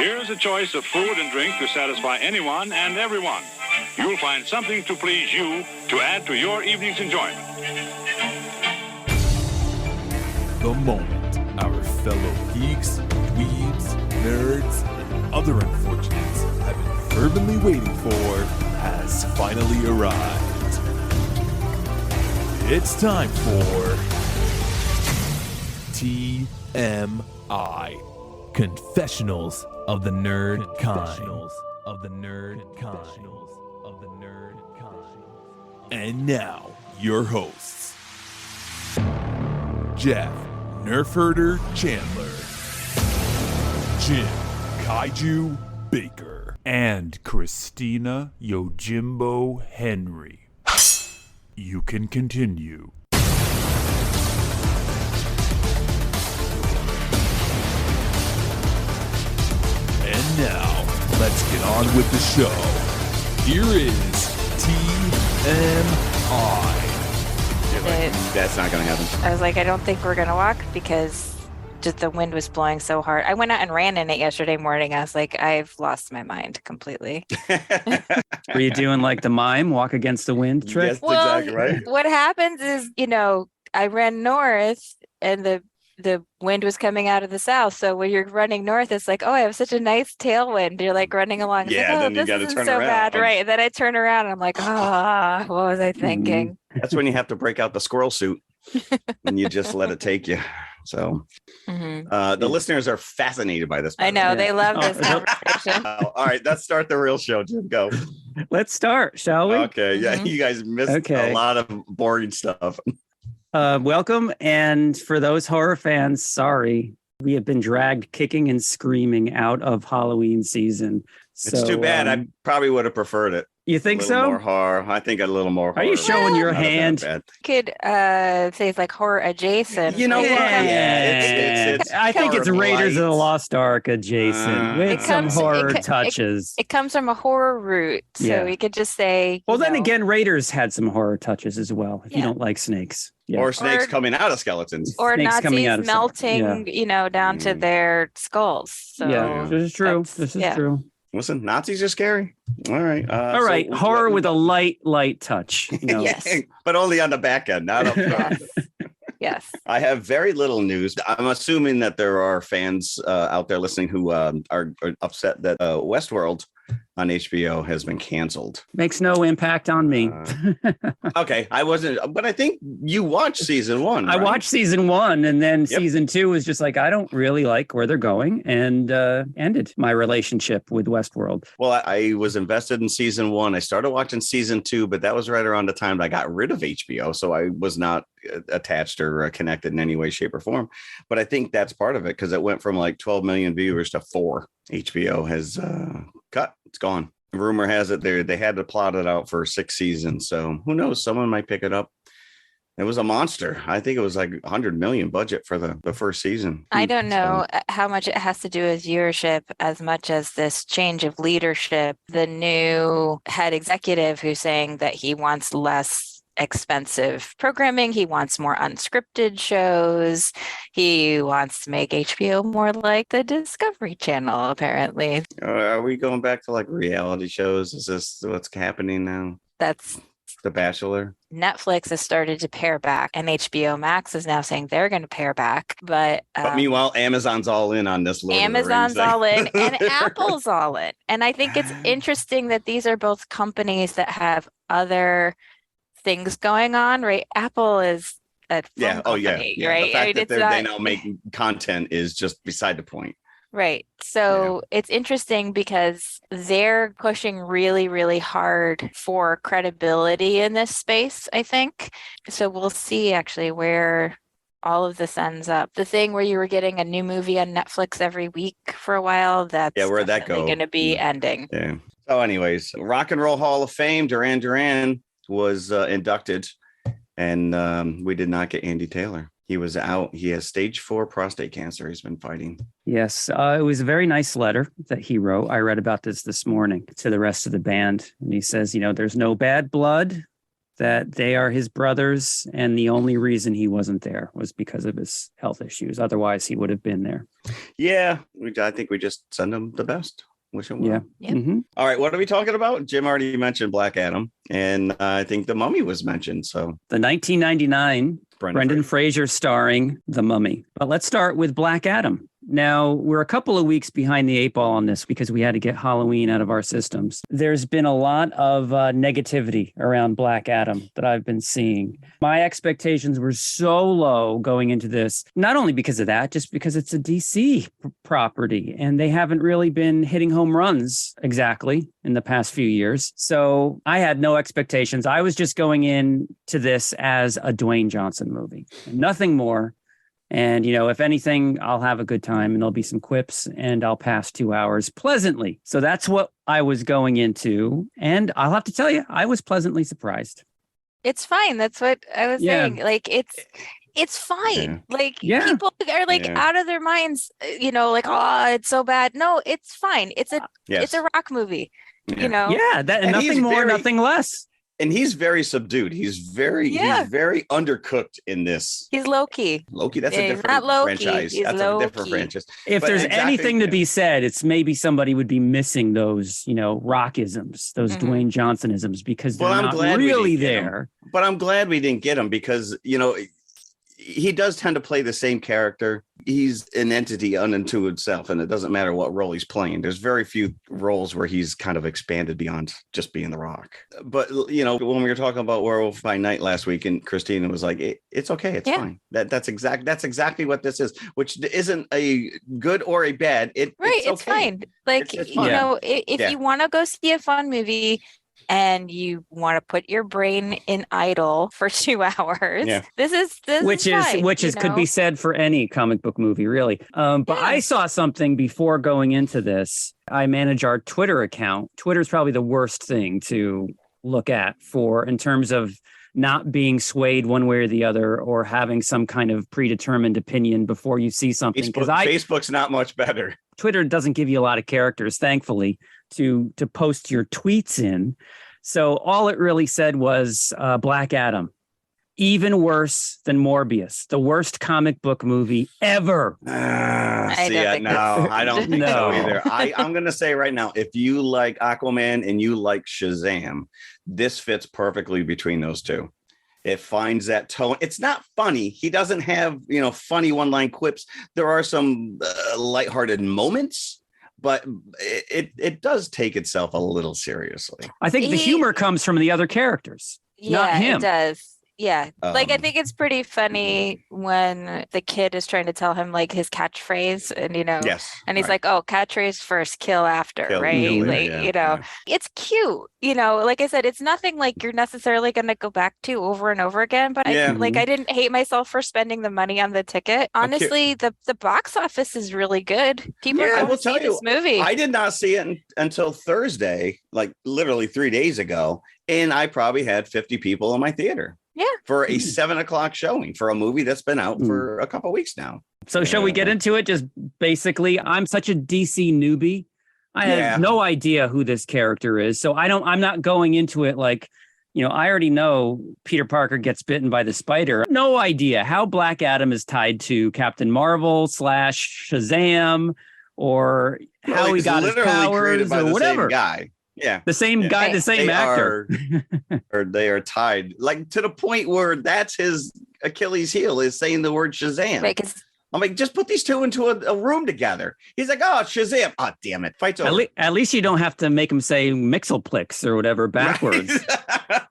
Here's a choice of food and drink to satisfy anyone and everyone. You'll find something to please you to add to your evening's enjoyment. The moment our fellow geeks, dweebs, nerds, and other unfortunates have been fervently waiting for has finally arrived. It's time for TMI. Confessionals of the Nerd Kind. And now, your hosts, Jeff Nerf Herder Chandler, Jim Kaiju Baker, and Christina Yojimbo Henry. You can continue. And now, let's get on with the show. Here is TMI. That's not going to happen. I was like, I don't think we're going to walk because just the wind was blowing so hard. I went out and ran in it yesterday morning. I was like, I've lost my mind completely. Were you doing like the mime walk against the wind trick? Yes, well, exactly right. What happens is, I ran north and the wind was coming out of the south. So when you're running north, it's like, oh, I have such a nice tailwind. You're like running along. Yeah, like, then you got to turn so around. Bad. Right. And then I turn around and I'm like, what was I thinking? That's when you have to break out the squirrel suit and you just let it take you. So the listeners are fascinated by this. I know. They love this conversation. All right, let's start the real show. Jim, go. Let's start, shall we? Okay. Yeah, you guys missed a lot of boring stuff. Welcome. And for those horror fans, sorry, we have been dragged kicking and screaming out of Halloween season. It's too bad. I probably would have preferred it. You think so? More horror. I think a little more horror. Are you showing your hand? Could say it's like horror adjacent. You know what? Yeah. I think it's Raiders of the Lost Ark adjacent with some horror touches. It comes from a horror root. So we could just say. Well, then again, Raiders had some horror touches as well. If you don't like snakes. Yeah. Or snakes coming out of skeletons. Or snakes Nazis melting, down to their skulls. So this is true. This is true. Listen, Nazis are scary. All right. All right. Horror with a light touch. Yes. But only on the back end, not up front. Yes. I have very little news. I'm assuming that there are fans out there listening who are upset that Westworld on HBO has been canceled. Makes no impact on me. Okay, I wasn't, but I think you watched season 1. Right? I watched season 1, and then season 2 was just like, I don't really like where they're going, and ended my relationship with Westworld. Well, I was invested in season 1. I started watching season 2, but that was right around the time I got rid of HBO, so I was not attached or connected in any way, shape, or form. But I think that's part of it because it went from like 12 million viewers to 4. HBO has cut. It's gone. Rumor has it they had to plot it out for 6 seasons. So who knows? Someone might pick it up. It was a monster. I think it was like 100 million budget for the first season. I don't know how much it has to do with viewership as much as this change of leadership. The new head executive who's saying that he wants less expensive programming. He wants more unscripted shows. He wants to make HBO more like the Discovery Channel, apparently. Are we going back to like reality shows? Is this what's happening now? That's The Bachelor. Netflix has started to pare back, and HBO Max is now saying they're going to pare back. But meanwhile, Amazon's all in on this. Amazon's all in, and Apple's all in. And I think it's interesting that these are both companies that have other things going on, right? Apple is a phone company, right? The fact that they now make content is just beside the point. Right. So it's interesting because they're pushing really, really hard for credibility in this space, I think. So we'll see actually where all of this ends up. The thing where you were getting a new movie on Netflix every week for a while, that's where'd that go? Going to be ending. Yeah. So anyways, Rock and Roll Hall of Fame, Duran Duran was inducted, and we did not get Andy Taylor. He was out. He has stage 4 prostate cancer. He's been fighting. Yes. It was a very nice letter that he wrote. I read about this morning to the rest of the band. And he says, there's no bad blood. that they are his brothers, and the only reason he wasn't there was because of his health issues. Otherwise, he would have been there. Yeah, I think we just send him the best. Wish him well. Yeah. Yep. Mhm. All right, what are we talking about? Jim already mentioned Black Adam, and I think The Mummy was mentioned. So The 1999 Brendan Fraser starring The Mummy. But let's start with Black Adam. Now, we're a couple of weeks behind the 8 ball on this because we had to get Halloween out of our systems. There's been a lot of negativity around Black Adam that I've been seeing. My expectations were so low going into this, not only because of that, just because it's a DC property and they haven't really been hitting home runs exactly in the past few years. So I had no expectations. I was just going in to this as a Dwayne Johnson movie, nothing more. And, if anything, I'll have a good time and there'll be some quips and I'll pass 2 hours pleasantly. So that's what I was going into. And I'll have to tell you, I was pleasantly surprised. It's fine. That's what I was saying. Like, it's fine. Yeah. Like, Yeah. people are like out of their minds, like, oh, it's so bad. No, it's fine. It's a rock movie, Yeah, that and nothing more, nothing less. And he's very subdued. He's very undercooked in this. He's Loki. Loki, that's a He's different not Loki. franchise. He's That's Loki. a different franchise. If But there's exactly, anything to be said, it's maybe somebody would be missing those, rockisms, those Dwayne Johnsonisms, because they're not really there. But I'm glad we didn't get him because, he does tend to play the same character. He's an entity unto himself, and it doesn't matter what role he's playing. There's very few roles where he's kind of expanded beyond just being The Rock. But, when we were talking about Werewolf by Night last week, and Christina was like, it's okay. It's fine. That's exactly what this is, which isn't a good or a bad. It's okay. Fine. Like, it's fine. if you want to go see a fun movie, and you want to put your brain in idle for 2 hours. Yeah. This is fine, could be said for any comic book movie, really. But I saw something before going into this. I manage our Twitter account. Twitter is probably the worst thing to look at in terms of not being swayed one way or the other, or having some kind of predetermined opinion before you see something. Facebook's not much better. Twitter doesn't give you a lot of characters, thankfully, to post your tweets in. So all it really said was Black Adam, even worse than Morbius, the worst comic book movie ever. I don't think so either. I'm going to say right now, if you like Aquaman and you like Shazam, this fits perfectly between those two. It finds that tone. It's not funny. He doesn't have, funny one-line quips. There are some lighthearted moments, but it does take itself a little seriously. I think the humor comes from the other characters, not him. It does. Yeah. I think it's pretty funny when the kid is trying to tell him like his catchphrase and, yes, and he's like, oh, catchphrase first, kill after, right? It's cute, like I said, it's nothing like you're necessarily going to go back to over and over again. But I didn't hate myself for spending the money on the ticket. Honestly, the box office is really good. People are going to see this movie. I did not see it until Thursday, like literally 3 days ago. And I probably had 50 people in my theater. Yeah. For a 7:00 showing for a movie that's been out for a couple of weeks now. So shall we get into it? Just basically, I'm such a DC newbie. I have no idea who this character is. So I'm not going into it like, I already know Peter Parker gets bitten by the spider. No idea how Black Adam is tied to Captain Marvel / Shazam, or how he got his powers or whatever. Same guy. Yeah. The same guy, the same actor. Or they are tied, like to the point where that's his Achilles heel, is saying the word Shazam. Right, I'm like, just put these two into a room together. He's like, oh, Shazam. Oh, damn it. Fight's over. At least you don't have to make him say Mixelplix or whatever backwards. Right.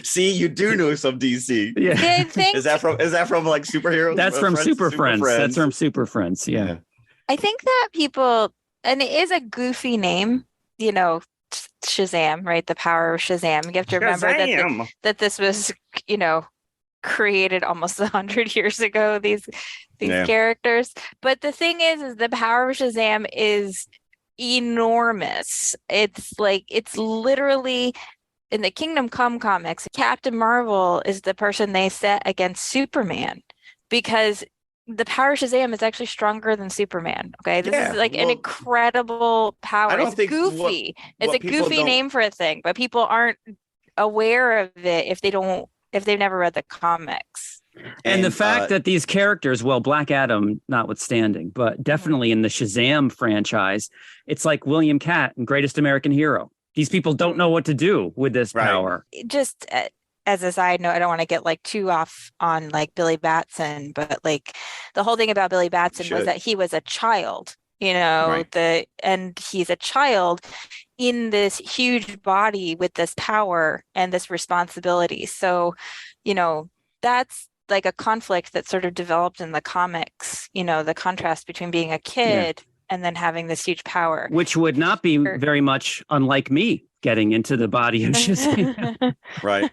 See, you do know some DC. Yeah. Is that from like superheroes? That's from Super Friends. That's from Super Friends. Yeah. I think that people, and it is a goofy name, Shazam, right? The power of Shazam. You have to remember that this was, created almost 100 years ago, these characters. But the thing is the power of Shazam is enormous. It's literally in the Kingdom Come comics, Captain Marvel is the person they set against Superman, because the power of Shazam is actually stronger than Superman. Okay, this is an incredible power. It's goofy. It's a goofy name for a thing, but people aren't aware of it if they've never read the comics. And the fact that these characters, well, Black Adam notwithstanding, but definitely in the Shazam franchise, it's like William Catt in Greatest American Hero. These people don't know what to do with this power. Just as a side note, I don't want to get like too off on like Billy Batson, but like the whole thing about Billy Batson was that he was a child, you know, and he's a child in this huge body with this power and this responsibility. So, you know, that's like a conflict that sort of developed in the comics, you know, the contrast between being a kid and then having this huge power. Which would not be very much unlike me getting into the body of Shazam. Right.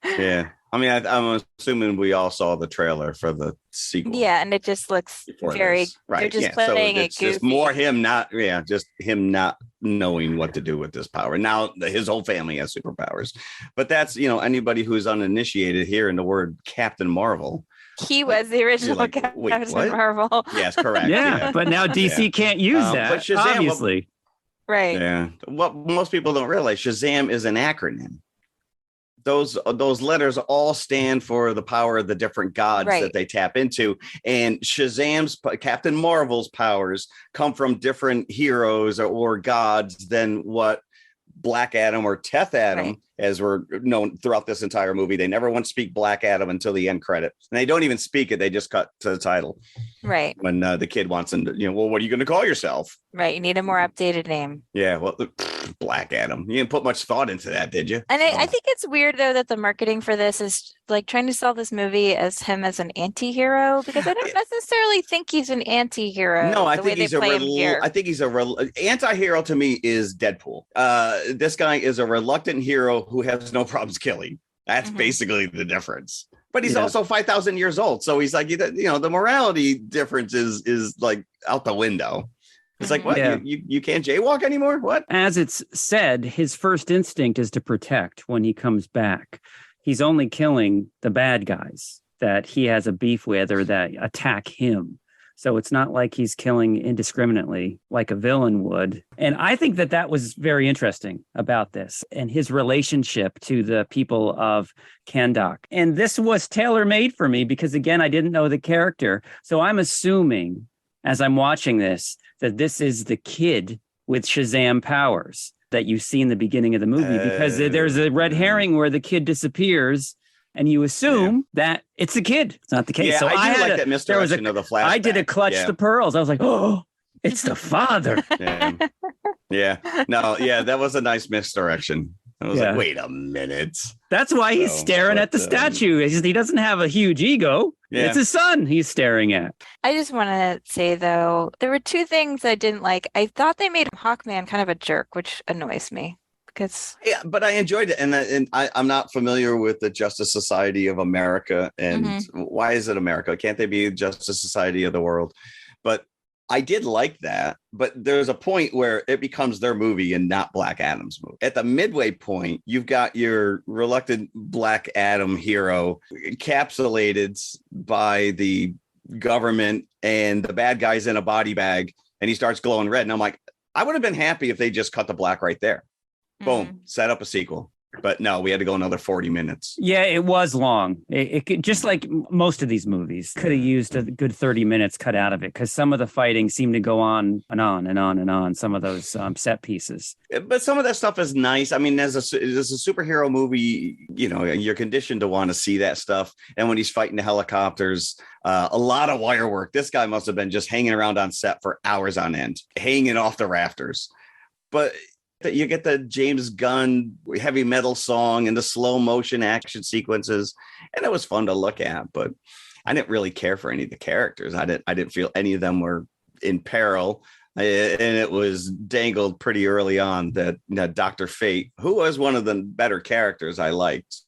Yeah. I mean, I'm assuming we all saw the trailer for the sequel. Yeah, and it just looks very They're just playing it goofy. Just more him not knowing what to do with this power. Now his whole family has superpowers. But that's, you know, anybody who's uninitiated here in the word Captain Marvel. He was the original Captain Marvel. Yes, correct. But now DC can't use that, but Shazam, obviously. Right. Yeah. What most people don't realize, Shazam is an acronym. Those letters all stand for the power of the different gods that they tap into. And Shazam's, Captain Marvel's powers come from different heroes or gods than what Black Adam or Teth Adam, as we're known throughout this entire movie. They never once speak Black Adam until the end credit. And they don't even speak it. They just cut to the title. Right. When the kid wants them to, you know, well, what are you going to call yourself? Right. You need a more updated name. Yeah. Well, Black Adam. You didn't put much thought into that, did you? And I think it's weird, though, that the marketing for this is like trying to sell this movie as him as an anti-hero, because I don't necessarily think he's an anti-hero. No, I think he's a anti-hero. To me is Deadpool. This guy is a reluctant hero who has no problems killing. That's basically the difference. But he's also 5,000 years old. So he's like, you know, the morality difference is like out the window. It's like, what? You can't jaywalk anymore? What? As it's said, his first instinct is to protect when he comes back. He's only killing the bad guys that he has a beef with or that attack him. So it's not like he's killing indiscriminately like a villain would. And I think that was very interesting about this and his relationship to the people of Kahndaq. And this was tailor-made for me because, again, I didn't know the character. So I'm assuming as I'm watching this, that this is the kid with Shazam powers that you see in the beginning of the movie, because there's a red herring where the kid disappears and you assume that it's the kid. It's not the case. Yeah, so I do like that misdirection of the flashback. I did a clutch the pearls. I was like, oh, it's the father. That was a nice misdirection. I was like, wait a minute. That's why he's staring at the statue. He doesn't have a huge ego. Yeah. It's his son he's staring at. I just want to say, though, there were two things I didn't like. I thought they made Hawkman kind of a jerk, which annoys me. But I enjoyed it. And I'm not familiar with the Justice Society of America. And why is it America? Can't they be Justice Society of the world? But I did like that, but there's a point where it becomes their movie and not Black Adam's movie. At the midway point, you've got your reluctant Black Adam hero encapsulated by the government and the bad guy's in a body bag and he starts glowing red. And I'm like, I would have been happy if they just cut the black right there. Boom, set up a sequel. But no, we had to go another 40 minutes. Yeah, it was long. It could, just like most of these movies, could have used a good 30 minutes cut out of it because some of the fighting seemed to go on and on and on and on, some of those set pieces. But some of that stuff is nice. I mean, as a superhero movie, you know, you're conditioned to want to see that stuff. And when he's fighting the helicopters, a lot of wire work. This guy must have been just hanging around on set for hours on end, hanging off the rafters. But you get the James Gunn heavy metal song and the slow motion action sequences. And it was fun to look at, but I didn't really care for any of the characters. I didn't feel any of them were in peril. And it was dangled pretty early on that Dr. Fate, who was one of the better characters I liked,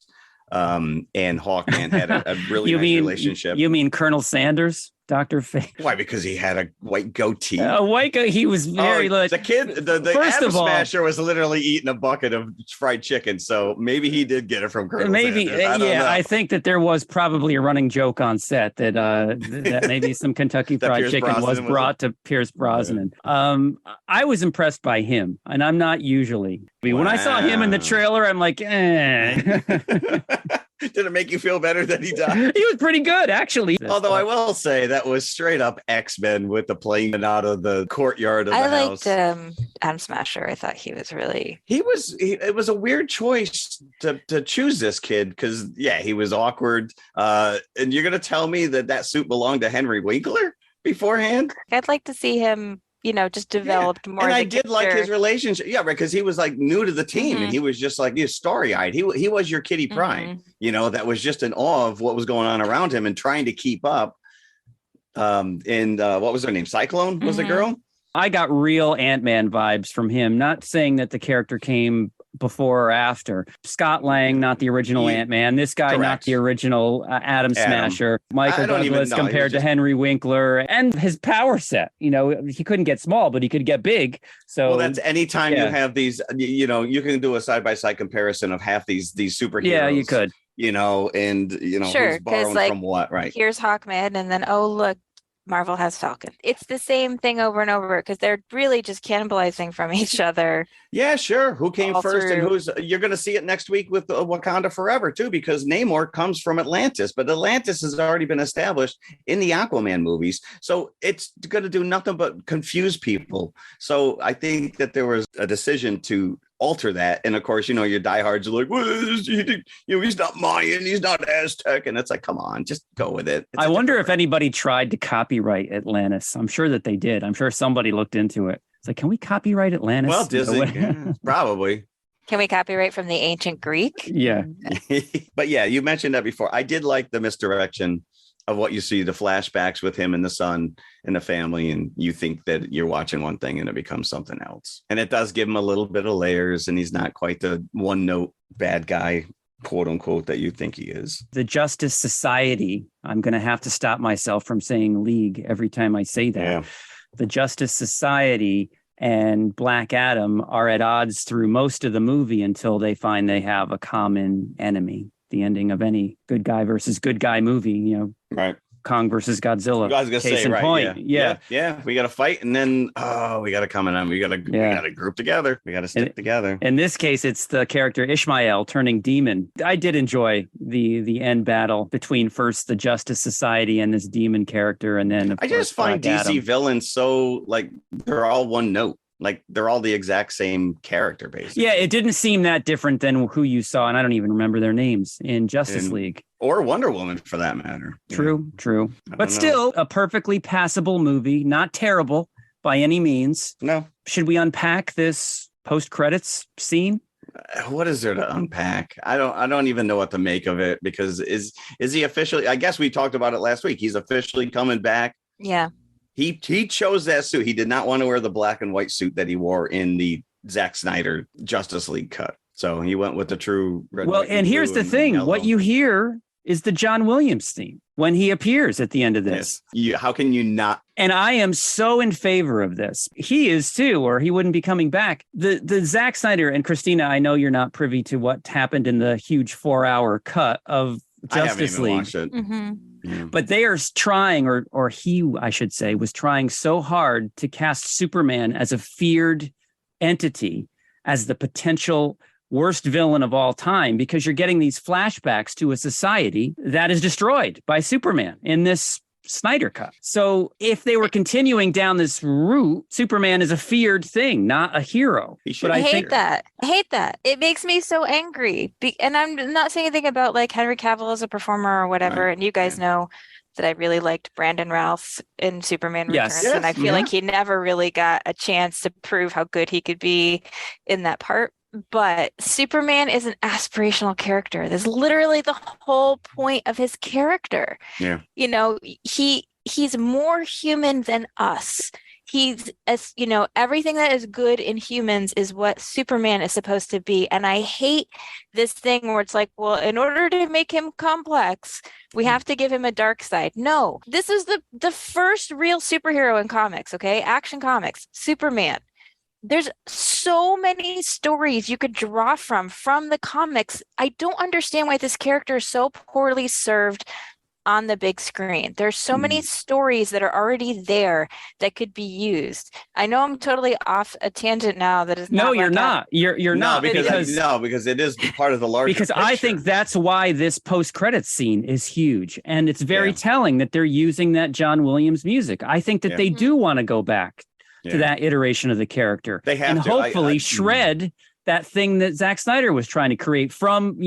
and Hawkman had a really nice relationship. You mean Colonel Sanders? Dr. Fate. Why? Because he had a white goatee. A white goatee. He was very the kid. The First Atom of all, Smasher was literally eating a bucket of fried chicken, so maybe he did get it from Colonel maybe. Sanders. I don't know. I think that there was probably a running joke on set that that maybe some Kentucky Fried Pierce Chicken was Brosnan brought to Pierce Brosnan. Yeah. I was impressed by him, and I'm not usually. When I saw him in the trailer, I'm like, eh. Did it make you feel better that he died? He was pretty good, actually. Although I will say that was straight up X-Men with the plane out of the courtyard of the house. I liked Atom Smasher. I thought he was really. It was a weird choice to choose this kid because he was awkward. And you're gonna tell me that suit belonged to Henry Winkler beforehand? I'd like to see him. Just developed more. And I did like his relationship. Yeah, right. Because he was like new to the team and he was just like starry-eyed. He was your Kitty Pryde, that was just in awe of what was going on around him and trying to keep up. And what was her name? Cyclone was the girl. I got real Ant-Man vibes from him. Not saying that the character came before or after. Scott Lang, not the original Ant-Man. This guy, not the original Atom Smasher. Michael Douglas compared to Henry Winkler, and his power set. He couldn't get small, but he could get big. So that's anytime you have these. You can do a side-by-side comparison of half these superheroes. Yeah, you could. Sure, who's borrowing from what, right? Here's Hawkman, and then look, Marvel has Falcon. It's the same thing over and over because they're really just cannibalizing from each other. Yeah, sure. Who came first and you're going to see it next week with Wakanda Forever too, because Namor comes from Atlantis, but Atlantis has already been established in the Aquaman movies. So it's going to do nothing but confuse people. So I think that there was a decision to alter that. And of course, your diehards are like, well, he's not Mayan, he's not Aztec. And it's like, come on, just go with it. I wonder if anybody tried to copyright Atlantis. I'm sure that they did. I'm sure somebody looked into it. It's like, can we copyright Atlantis? Well, Disney, probably. Can we copyright from the ancient Greek? Yeah. But you mentioned that before. I did like the misdirection of what you see, the flashbacks with him and the son and the family, and you think that you're watching one thing and it becomes something else. And it does give him a little bit of layers, and he's not quite the one-note bad guy, quote unquote, that you think he is. The Justice Society, I'm going to have to stop myself from saying League every time I say that. Yeah. The Justice Society and Black Adam are at odds through most of the movie until they find they have a common enemy. The ending of any good guy versus good guy movie, right? Kong versus Godzilla. I was gonna say, right? Point. Yeah. We got to fight, and then we got to come in. We got to group together. We got to stick together. In this case, it's the character Ishmael turning demon. I did enjoy the end battle between first the Justice Society and this demon character, and then I just find DC villains so like they're all one note. Like they're all the exact same character, basically. Yeah, it didn't seem that different than who you saw, and I don't even remember their names in Justice League. Or Wonder Woman, for that matter. True. But still, a perfectly passable movie, not terrible by any means. No. Should we unpack this post-credits scene? What is there to unpack? I don't even know what to make of it, because is he officially? I guess we talked about it last week. He's officially coming back. Yeah. He chose that suit. He did not want to wear the black and white suit that he wore in the Zack Snyder Justice League cut. So he went with the true red. Well, and here's the thing. What you hear is the John Williams theme when he appears at the end of this. Yes. How can you not? And I am so in favor of this. He is too, or he wouldn't be coming back. The Zack Snyder, and Christina, I know you're not privy to what happened in the huge 4-hour cut of Justice League. Watched it. Mm-hmm. Yeah. But they are trying, or he, I should say, was trying so hard to cast Superman as a feared entity, as the potential worst villain of all time, because you're getting these flashbacks to a society that is destroyed by Superman in this Snyder cut. So if they were continuing down this route, Superman is a feared thing, not a hero. But I hate that. I hate that. It makes me so angry. And I'm not saying anything about like Henry Cavill as a performer or whatever. Right. And you guys know that I really liked Brandon Routh in Superman Returns. Yes. And I feel like he never really got a chance to prove how good he could be in that part. But Superman is an aspirational character. That's literally the whole point of his character. Yeah. He's more human than us. he's, as you know, everything that is good in humans is what Superman is supposed to be. And I hate this thing where it's like, well, in order to make him complex, we have to give him a dark side. No, this is the first real superhero in comics, okay? Action Comics, Superman. There's so many stories you could draw from the comics. I don't understand why this character is so poorly served on the big screen. There's so many stories that are already there that could be used. I know I'm totally off a tangent now. That is no, you're not. You're not because it is part of the larger. Because picture. I think that's why this post-credits scene is huge, and it's very telling that they're using that John Williams music. I think that they do want to go back to that iteration of the character. They have and to. hopefully shred that thing that Zack Snyder was trying to create from,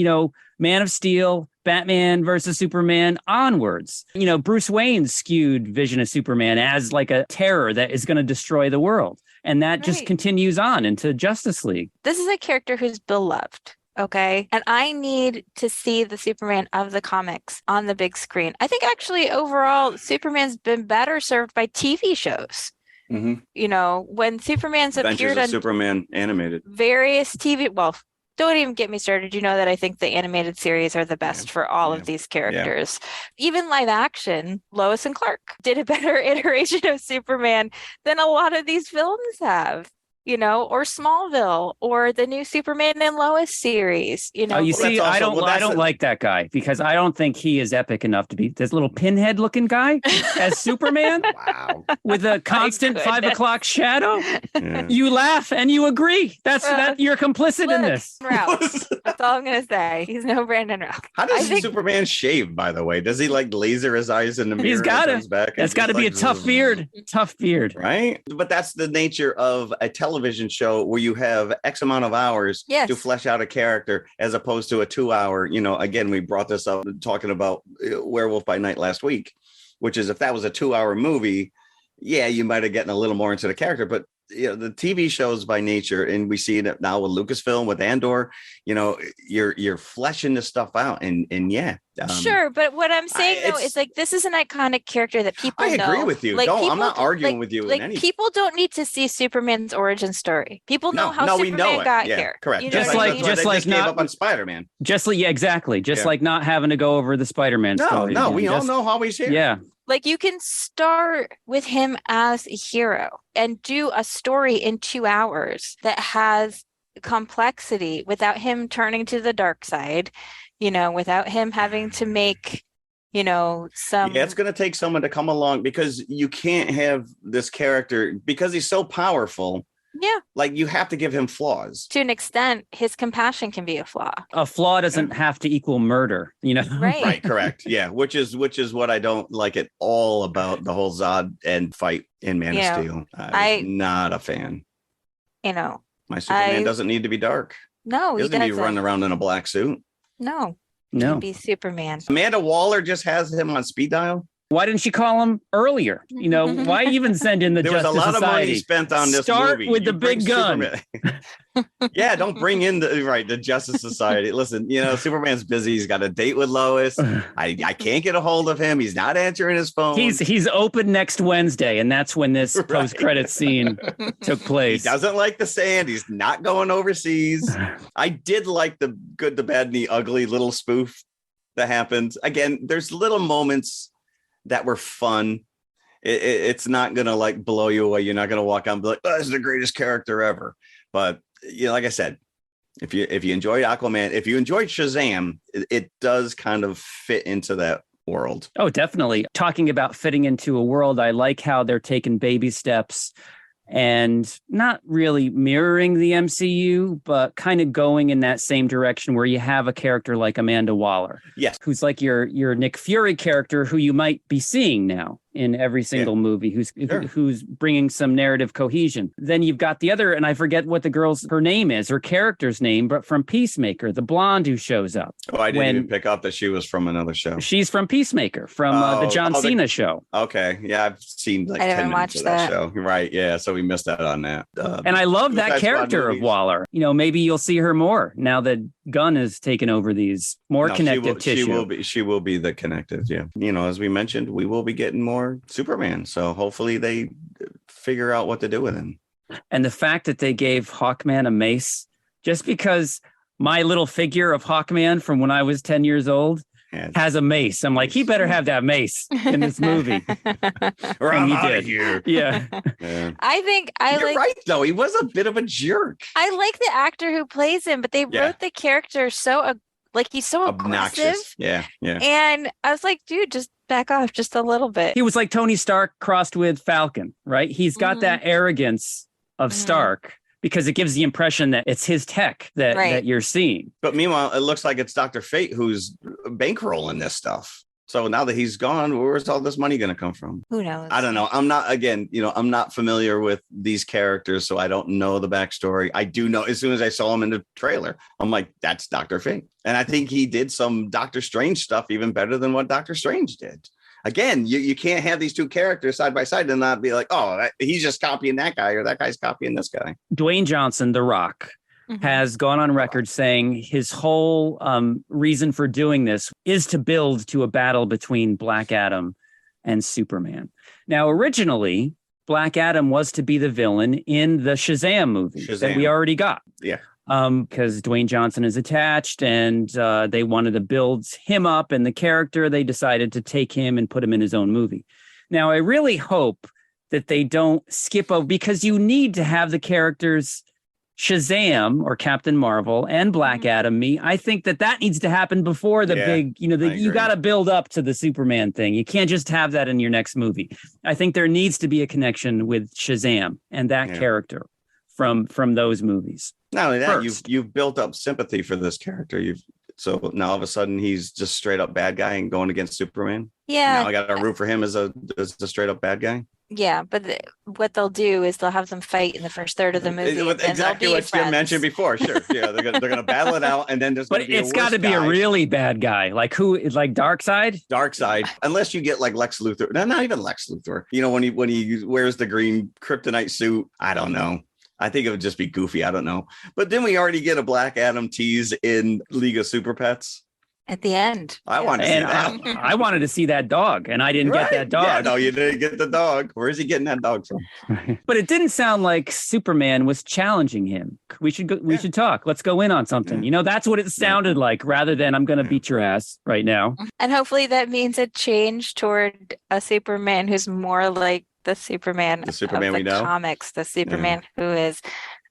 Man of Steel, Batman versus Superman onwards. Bruce Wayne's skewed vision of Superman as like a terror that is going to destroy the world. And that just continues on into Justice League. This is a character who's beloved. Okay. And I need to see the Superman of the comics on the big screen. I think actually overall, Superman's been better served by TV shows. When Superman's appeared on Superman animated various TV, well, don't even get me started. You know that I think the animated series are the best for all of these characters. Even live action, Lois and Clark did a better iteration of Superman than a lot of these films have. Or Smallville, or the new Superman and Lois series. You see, I don't like that guy because I don't think he is epic enough to be this little pinhead looking guy as Superman. Wow, with a constant 5 o'clock shadow. Yeah. You laugh and you agree. That you're complicit in this. Ralph. That's all I'm gonna say. He's no Brandon Ralph. How does Superman shave? By the way, does he like laser his eyes in the mirror? He's got it. That's got to be a tough beard. Tough beard, right? But that's the nature of a television show where you have X amount of hours to flesh out a character as opposed to a 2 hour, again, we brought this up talking about Werewolf by Night last week, which is if that was a 2 hour movie, you might have gotten a little more into the character, but the TV shows by nature, and we see it now with Lucasfilm, with Andor, you're fleshing this stuff out and sure. But what I'm saying though is like, this is an iconic character that people know. I agree with you. I'm not arguing with you in any. People don't need to see Superman's origin story. People know how Superman got here. Correct. Just like gave up on Spider-Man. Exactly. Just like not having to go over the Spider-Man story. No, we all know how he's here. Yeah. Like you can start with him as a hero and do a story in 2 hours that has complexity without him turning to the dark side, without him having to make, some. Yeah, it's going to take someone to come along because you can't have this character because he's so powerful. Yeah. Like you have to give him flaws. To an extent, his compassion can be a flaw. A flaw doesn't have to equal murder, Right. Right, correct. Yeah, which is what I don't like at all about the whole Zod and fight in Man of Steel. I'm not a fan. My Superman doesn't need to be dark. No, he doesn't need to be running around in a black suit. No. Be Superman. Amanda Waller just has him on speed dial. Why didn't she call him earlier? Why even send in the Justice Society? There was a lot of money spent on this Start movie. with the big gun. Yeah, don't bring in the Justice Society. Listen, Superman's busy. He's got a date with Lois. I can't get a hold of him. He's not answering his phone. He's open next Wednesday, and that's when this post-credit scene took place. He doesn't like the sand. He's not going overseas. I did like the good, the bad, and the ugly little spoof that happened. Again, there's little moments that were fun. It's not gonna like blow you away. You're not gonna walk out and be like, "Oh, this is the greatest character ever." But like I said, if you enjoyed Aquaman, if you enjoyed Shazam, it does kind of fit into that world. Oh, definitely. Talking about fitting into a world, I like how they're taking baby steps and not really mirroring the MCU, but kind of going in that same direction where you have a character like Amanda Waller. Yes. Who's like your Nick Fury character who you might be seeing now in every single movie, who's bringing some narrative cohesion. Then you've got the other, and I forget what her name is, her character's name, but from Peacemaker, the blonde who shows up. Oh, I didn't even pick up that she was from another show. She's from Peacemaker, from the John Cena show. Okay. Yeah, I've seen like 10 minutes of that show. Right. Yeah. So we missed out on that. And I love that character of Waller. Maybe you'll see her more now that Gunn has taken over these more connective tissue. She will be the connective. Yeah. As we mentioned, we will be getting more Superman. So hopefully they figure out what to do with him. And the fact that they gave Hawkman a mace, just because my little figure of Hawkman from when I was 10 years old has a mace. I'm like, he better have that mace in this movie. Or I'm out of here. Yeah. I think You're right, though. He was a bit of a jerk. I like the actor who plays him, but they wrote the character so he's so obnoxious. Aggressive. Yeah. And I was like, dude, just back off just a little bit. He was like Tony Stark crossed with Falcon, right? He's got that arrogance of Stark, because it gives the impression that it's his tech that you're seeing. But meanwhile, it looks like it's Dr. Fate who's bankrolling this stuff. So now that he's gone, where's all this money going to come from? Who knows? I don't know. I'm not familiar with these characters, so I don't know the backstory. I do know as soon as I saw him in the trailer, I'm like, that's Dr. Fate. And I think he did some Doctor Strange stuff even better than what Doctor Strange did. Again, you can't have these two characters side by side and not be like, he's just copying that guy or that guy's copying this guy. Dwayne Johnson, The Rock, has gone on record saying his whole reason for doing this is to build to a battle between Black Adam and Superman. Now, originally, Black Adam was to be the villain in the Shazam movie that we already got. Yeah. Because Dwayne Johnson is attached and they wanted to build him up and the character. They decided to take him and put him in his own movie. Now, I really hope that they don't skip over, because you need to have the characters Shazam or Captain Marvel and Black Adam meet. I think that needs to happen before the big, you got to build up to the Superman thing. You can't just have that in your next movie. I think there needs to be a connection with Shazam and that character from those movies. Not only that, you've built up sympathy for this character. So now all of a sudden he's just straight up bad guy and going against Superman. Yeah. Now I got to root for him as a straight up bad guy. Yeah, but what they'll do is they'll have them fight in the first third of the movie. Exactly what Jim mentioned before. Sure. Yeah, they're gonna battle it out, and then there's but it's got to be a really bad guy, like Darkseid. Darkseid, unless you get like Lex Luthor. No, not even Lex Luthor. When he wears the green kryptonite suit. I don't know. I think it would just be goofy. I don't know. But then we already get a Black Adam tease in League of Super Pets. At the end. I wanted to see that. I wanted to see that dog, and I didn't get that dog. Yeah, no, you didn't get the dog. Where is he getting that dog from? But it didn't sound like Superman was challenging him. We should talk. Let's go in on something. That's what it sounded like, rather than I'm going to beat your ass right now. And hopefully that means a change toward a Superman who's more like the Superman of we know. Comics, the Superman who is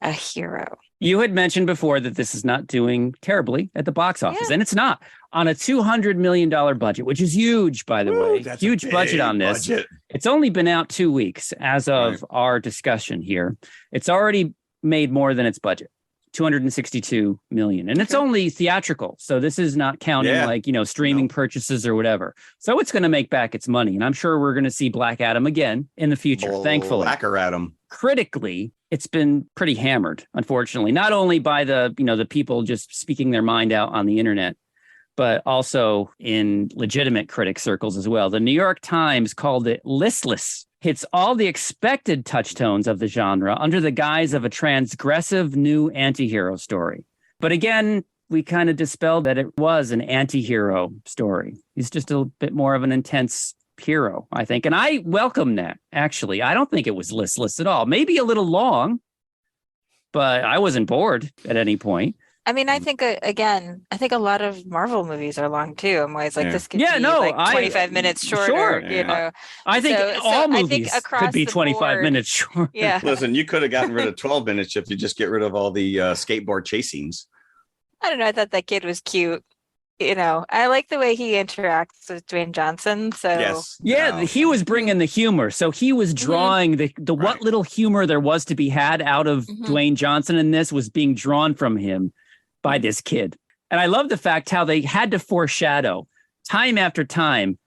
a hero. You had mentioned before that this is not doing terribly at the box office, and it's not. On a $200 million budget, which is huge, by the way, huge budget on this. It's only been out 2 weeks as of our discussion here. It's already made more than its budget, $262 million. And it's only theatrical. So this is not counting streaming purchases or whatever. So it's going to make back its money. And I'm sure we're going to see Black Adam again in the future, thankfully. Blacker Adam. Critically, it's been pretty hammered, unfortunately, not only by the people just speaking their mind out on the internet, but also in legitimate critic circles as well. The New York Times called it listless. Hits all the expected touchstones of the genre under the guise of a transgressive new anti-hero story. But again, we kind of dispelled that it was an anti-hero story. He's just a bit more of an intense hero, I think. And I welcome that, actually. I don't think it was listless at all. Maybe a little long, but I wasn't bored at any point. I mean, I think, a lot of Marvel movies are long, too. I'm always like, this could be 25 minutes shorter, I think all movies could be 25 minutes short. Yeah. Listen, you could have gotten rid of 12 minutes if you just get rid of all the skateboard chase scenes. I don't know. I thought that kid was cute. I like the way he interacts with Dwayne Johnson. So he was bringing the humor. So he was drawing the what little humor there was to be had out of Dwayne Johnson in this was being drawn from him by this kid. And I love the fact how they had to foreshadow time after time.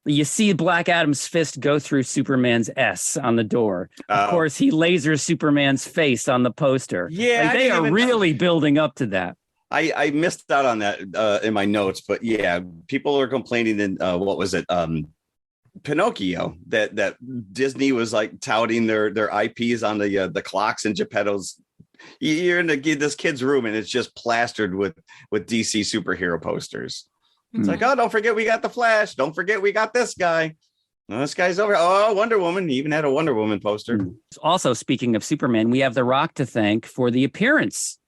You see Black Adam's fist go through Superman's S on the door. Of course, he lasers Superman's face on the poster. Yeah, they are really building up to that. I missed out on that in my notes, but people are complaining in what was it? Pinocchio that Disney was like touting their IPs on the clocks, and Geppetto's You're in this kid's room and it's just plastered with DC superhero posters. It's like, oh, don't forget we got the Flash. Don't forget we got this guy. Oh, this guy's over. Oh, Wonder Woman. He even had a Wonder Woman poster. Also, speaking of Superman, we have The Rock to thank for the appearance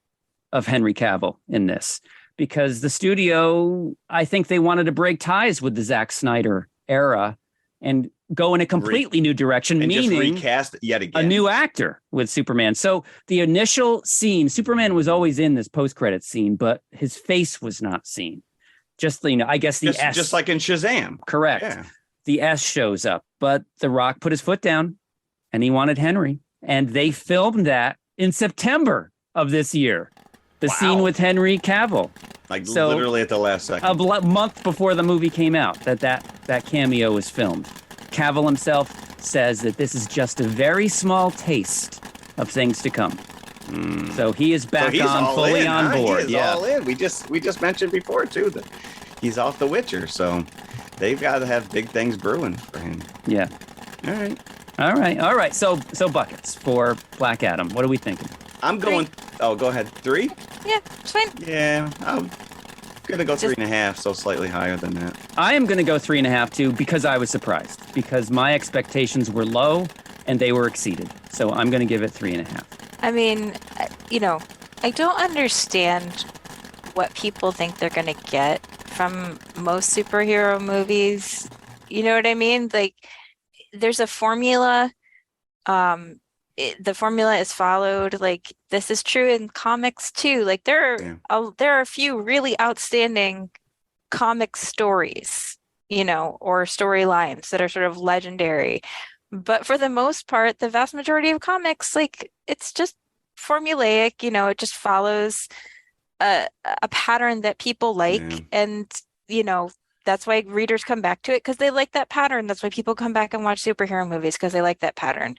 of Henry Cavill in this, because the studio, I think they wanted to break ties with the Zack Snyder era and go in a completely new direction, and meaning just recast yet again a new actor with Superman. So the initial scene, Superman was always in this post-credit scene, but his face was not seen. Just, I guess the S. Just like in Shazam. Correct. Yeah. The S shows up, but The Rock put his foot down and he wanted Henry. And they filmed that in September of this year. The scene with Henry Cavill. Like literally at the last second. A month before the movie came out, that cameo was filmed. Cavill himself says that this is just a very small taste of things to come. So he is back fully on board. He's all in. We just mentioned before too that he's off The Witcher, so they've got to have big things brewing for him. Yeah. All right. So buckets for Black Adam. What are we thinking? I'm going. Oh, go ahead. 3? Yeah, it's fine. Yeah, I'm gonna go 3.5, so slightly higher than that. I am gonna go 3.5 too, because I was surprised, because my expectations were low and they were exceeded. So I'm gonna give it 3.5. I mean, I don't understand what people think they're going to get from most superhero movies. You know what I mean? Like, there's a formula. The formula is followed. Like, this is true in comics too. Like, there are a few really outstanding comic stories, or storylines that are sort of legendary. But for the most part, the vast majority of comics, like, it's just formulaic, it just follows a pattern that people like. Yeah. And, that's why readers come back to it, because they like that pattern. That's why people come back and watch superhero movies, because they like that pattern,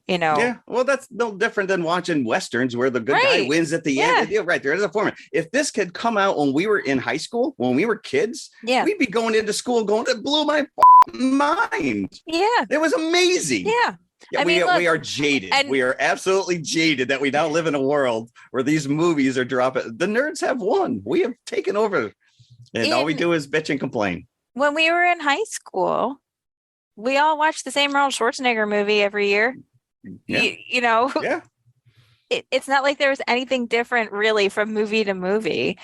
Yeah, well, that's no different than watching Westerns where the good guy wins at the end. Yeah, right. There is a format. If this could come out when we were in high school, when we were kids, we'd be going into school it blew my mind. Yeah. It was amazing. Yeah. We are jaded. We are absolutely jaded that we now live in a world where these movies are dropping. The nerds have won. We have taken over. And all we do is bitch and complain. When we were in high school, we all watched the same Arnold Schwarzenegger movie every year. Yeah. Yeah. It's not like there was anything different really from movie to movie,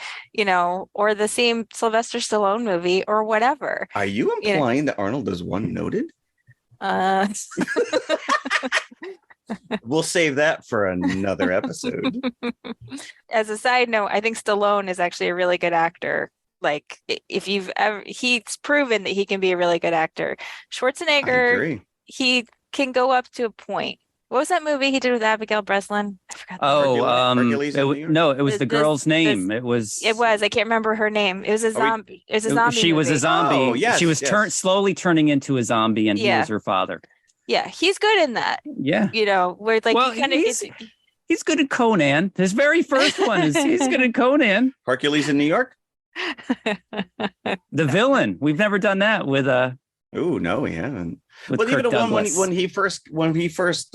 or the same Sylvester Stallone movie or whatever. Are you implying that Arnold is one noted? We'll save that for another episode. As a side note, I think Stallone is actually a really good actor. Like, if he's proven that he can be a really good actor. Schwarzenegger, he can go up to a point. What was that movie he did with Abigail Breslin? I forgot. It was the girl's name. It was. I can't remember her name. It was a zombie. It was a zombie. She was a zombie. Oh, yes, she was slowly turning into a zombie, and he was her father. Yeah, he's good in that. Yeah. Where like he's good at Conan. His very first one is he's good at Conan. Hercules in New York. The villain. We've never done that with Oh no, we haven't. Well, even the one when he first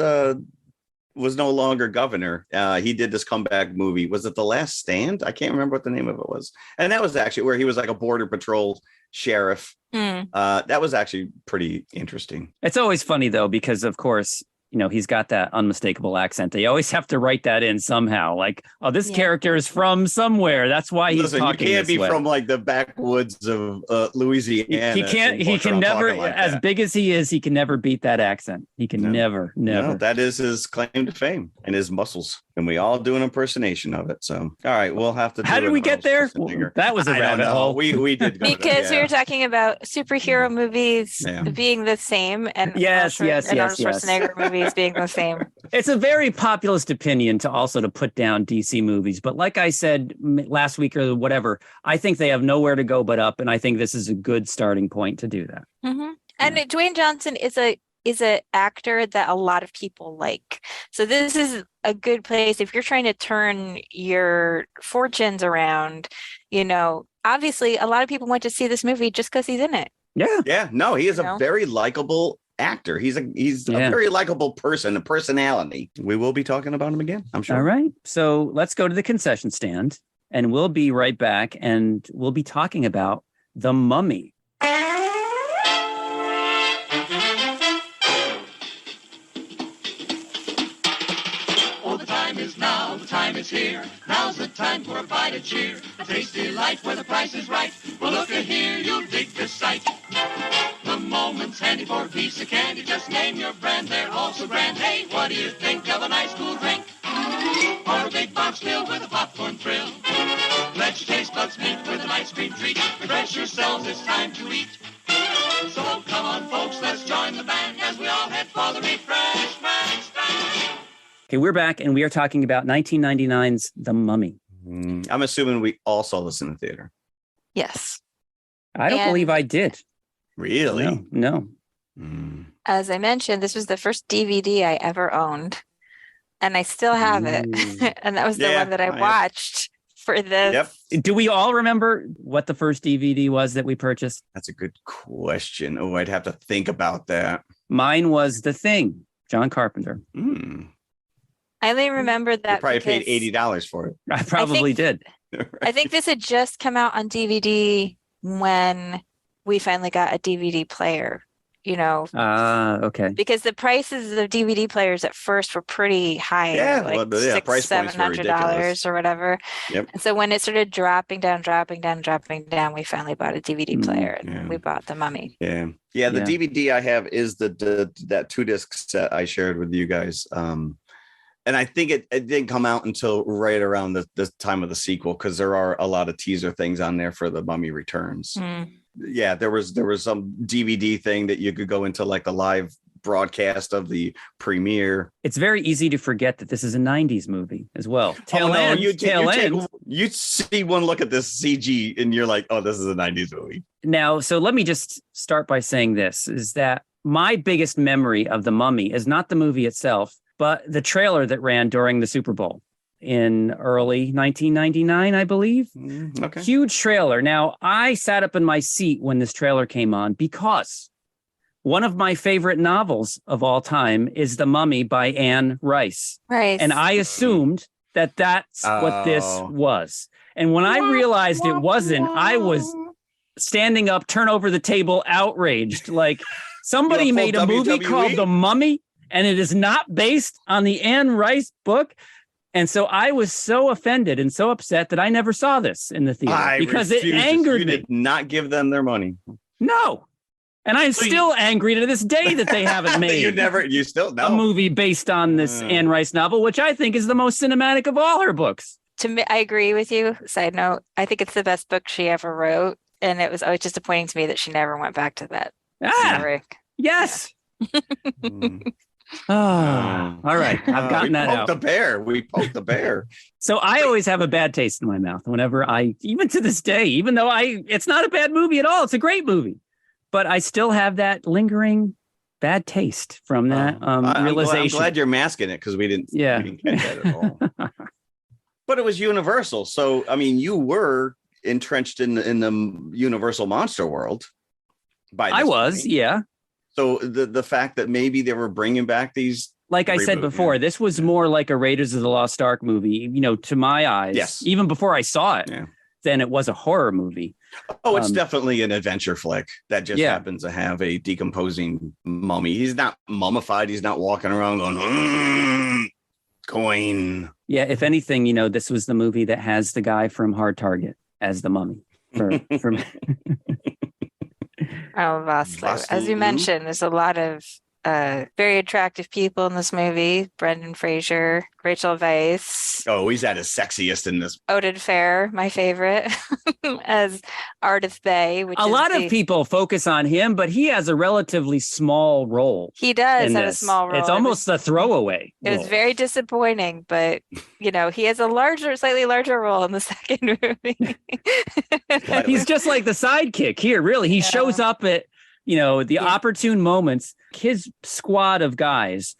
was no longer governor, he did this comeback movie. Was it The Last Stand? I can't remember what the name of it was. And that was actually where he was like a border patrol sheriff. That was actually pretty interesting. It's always funny though, because of course, he's got that unmistakable accent. They always have to write that in somehow. Like, oh, this character is from somewhere. That's why he's talking. You can't be from like the backwoods of Louisiana. He can't. He can never. As big as he is, he can never beat that accent. He can never. No, that is his claim to fame and his muscles. And we all do an impersonation of it. So, all right, we'll have to. How did we get there? That was a rabbit hole. We did go because we were talking about superhero movies being the same, and yes. Arnold Schwarzenegger movies being the same. It's a very populist opinion to put down DC movies, but like I said last week or whatever, I think they have nowhere to go but up, and I think this is a good starting point to do that. Mm-hmm. And Dwayne Johnson is an actor that a lot of people like. So this is a good place if you're trying to turn your fortunes around. Obviously, a lot of people went to see this movie just because he's in it. Yeah. Yeah. No, he is a very likable actor. He's a very likable person, a personality. We will be talking about him again, I'm sure. All right. So let's go to the concession stand and we'll be right back and we'll be talking about The Mummy. Oh, the time is now, the time is here. Now's the time for a bite of cheer. A tasty life where the price is right. Well, look at here, you'll dig this sight. The moment's handy for a piece of candy. Just name your brand, they're all so grand. Hey, what do you think of a nice cool drink? Or a big box filled with a popcorn thrill? Let your taste buds meet with an ice cream treat. Refresh yourselves, it's time to eat. So come on, folks, let's join the band as we all head for the refreshment stand. Okay, we're back and we are talking about 1999's The Mummy. I'm assuming we all saw this in the theater. Yes. I don't believe I did. Really? No. As I mentioned, this was the first DVD I ever owned, and I still have it. And that was the one that I watched for this. Yep. Do we all remember what the first DVD was that we purchased? That's a good question. Oh, I'd have to think about that. Mine was The Thing, John Carpenter. I only remember that You probably paid $80 for it. I probably did. I think this had just come out on DVD when we finally got a DVD player, okay. because the prices of DVD players at first were pretty high, like price points were ridiculous. $600-$700 or whatever. Yep. And so when it started dropping down, we finally bought a DVD player and we bought The Mummy. Yeah. The DVD I have is that 2-disc set I shared with you guys. And I think it didn't come out until right around the time of the sequel, because there are a lot of teaser things on there for The Mummy Returns. Yeah, there was some DVD thing that you could go into, like the live broadcast of the premiere. It's very easy to forget that this is a 90s movie as well. You see one look at this CG and you're like, oh, this is a 90s movie. Now, so let me just start by saying this, is that my biggest memory of The Mummy is not the movie itself, but the trailer that ran during the Super Bowl in early 1999, I believe. Okay. Huge trailer. Now, I sat up in my seat when this trailer came on because one of my favorite novels of all time is The Mummy by Anne Rice. Right. And I assumed that that's what this was. And when I realized it wasn't, I was standing up, turn over the table, outraged. Like, somebody made a movie called The Mummy, and it is not based on the Anne Rice book. And so I was so offended and so upset that I never saw this in the theater because it angered me. You did not give them their money. No. And I'm still angry to this day that they haven't made a movie based on this Anne Rice novel, which I think is the most cinematic of all her books. To me, I agree with you. Side note, I think it's the best book she ever wrote. And it was always disappointing to me that she never went back to that. Yes. All right. I've gotten that out. We poked the bear. So I always have a bad taste in my mouth whenever even to this day, even though it's not a bad movie at all. It's a great movie, but I still have that lingering bad taste from that realization. I'm glad you're masking it, because we didn't catch that at all. But it was Universal. So, I mean, you were entrenched in the Universal monster world. I was. So the fact that maybe they were bringing back these, like I said before, this was more like a Raiders of the Lost Ark movie, to my eyes, even before I saw it, than it was a horror movie. Oh, it's definitely an adventure flick that just happens to have a decomposing mummy. He's not mummified. He's not walking around going, coin. Yeah, if anything, this was the movie that has the guy from Hard Target as the mummy. As you mentioned, there's a lot of very attractive people in this movie. Brendan Fraser, Rachel Weisz. Oh, he's at his sexiest in this. Oded Fair, my favorite, as Ardith Bay. Which a lot of people focus on him, but he has a relatively small role. He does have a small role. It's almost a throwaway. It was very disappointing, but he has a slightly larger role in the second movie. He's just like the sidekick here. Really, he shows up at the opportune moments. His squad of guys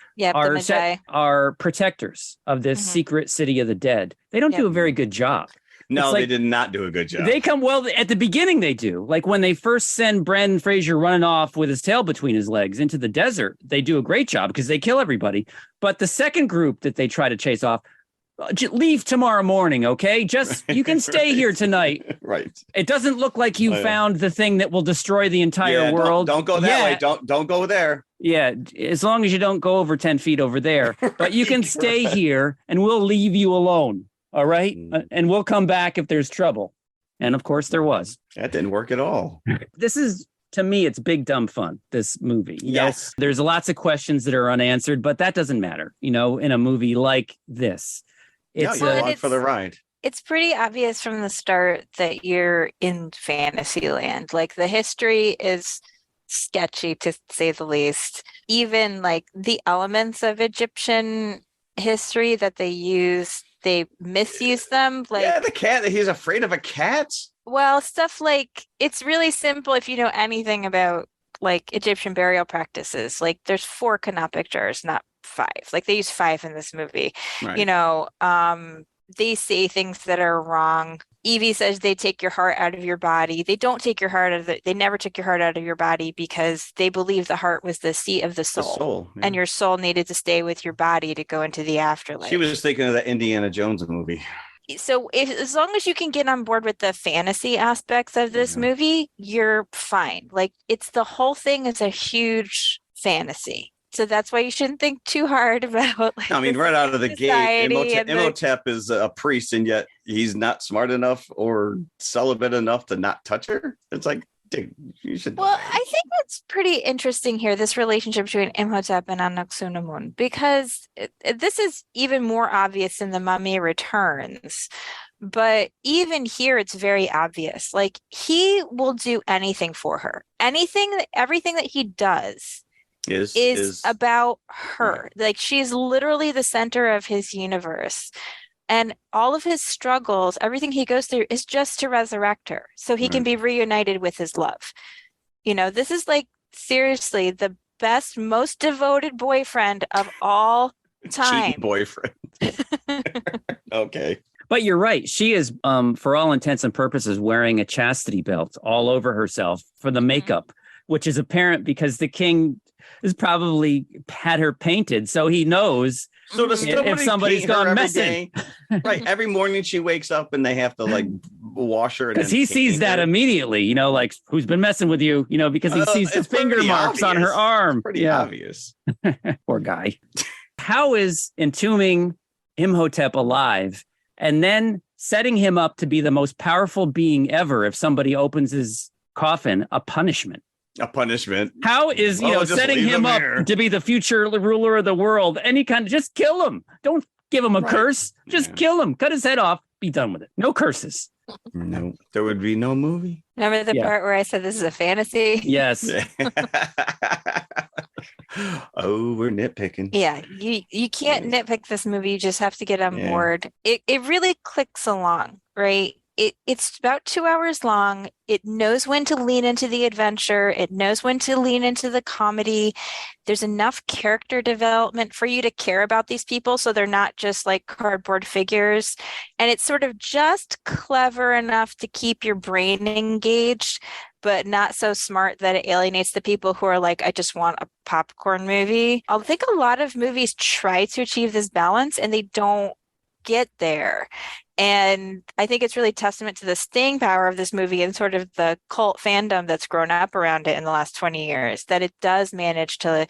are protectors of this secret city of the dead. They don't do a very good job. No, like, they did not do a good job. They come, well, at the beginning they do. Like when they first send Brendan Fraser running off with his tail between his legs into the desert, they do a great job because they kill everybody. But the second group that they try to chase off, leave tomorrow morning, okay? Just, you can stay Right. here tonight. Right. It doesn't look like you found the thing that will destroy the entire world. Don't go that way. Don't go there. Yeah, as long as you don't go over 10 feet over there. But you can stay here and we'll leave you alone. All right. And we'll come back if there's trouble. And of course there was. That didn't work at all. This is, to me, it's big dumb fun, this movie. Yes. There's lots of questions that are unanswered, but that doesn't matter, in a movie like this. It's along for the ride. It's pretty obvious from the start that you're in fantasy land. Like the history is sketchy to say the least. Even like the elements of Egyptian history that they use, they misuse them. Like the cat, he's afraid of a cat. Well, stuff like, it's really simple if you know anything about like Egyptian burial practices. Like there's 4 canopic jars, not 5. Like they use 5 in this movie. Right. They say things that are wrong. Evie says they take your heart out of your body. They don't take your heart out of they never took your heart out of your body because they believe the heart was the seat of the soul. And your soul needed to stay with your body to go into the afterlife. She was just thinking of that Indiana Jones movie. So as long as you can get on board with the fantasy aspects of this movie, you're fine. Like the whole thing is a huge fantasy. So that's why you shouldn't think too hard about. Like, I mean, right out of the gate, Imhotep is a priest, and yet he's not smart enough or celibate enough to not touch her. It's like, dude, you should. Well, I think that's pretty interesting here, this relationship between Imhotep and Anck-su-namun, because this is even more obvious in The Mummy Returns. But even here, it's very obvious. Like he will do anything for her. Everything that he does is about her. Right. Like she's literally the center of his universe. And all of his struggles, everything he goes through is just to resurrect her so he can be reunited with his love. This is like seriously the best, most devoted boyfriend of all time. Cheating boyfriend. Okay. But you're right. She is, for all intents and purposes, wearing a chastity belt all over herself for the makeup, which is apparent because the king has probably had her painted, so he knows if somebody's gone missing. Right. Every morning she wakes up and they have to like wash her. Because he sees that immediately, like who's been messing with you, because he sees the finger marks on her arm. It's pretty obvious. Poor guy. How is entombing Imhotep alive and then setting him up to be the most powerful being ever if somebody opens his coffin a punishment? A punishment. How is, setting him up to be the future ruler of the world? Any kind of, just kill him. Don't give him a curse. Just kill him. Cut his head off. Be done with it. No curses. No, there would be no movie. Remember the part where I said this is a fantasy? Yes. Oh, we're nitpicking. Yeah, you can't nitpick this movie. You just have to get on board. It really clicks along, right? It's about 2 hours long. It knows when to lean into the adventure. It knows when to lean into the comedy. There's enough character development for you to care about these people, so they're not just like cardboard figures. And it's sort of just clever enough to keep your brain engaged, but not so smart that it alienates the people who are like, I just want a popcorn movie. I think a lot of movies try to achieve this balance and they don't get there. And I think it's really testament to the staying power of this movie and sort of the cult fandom that's grown up around it in the last 20 years, that it does manage to,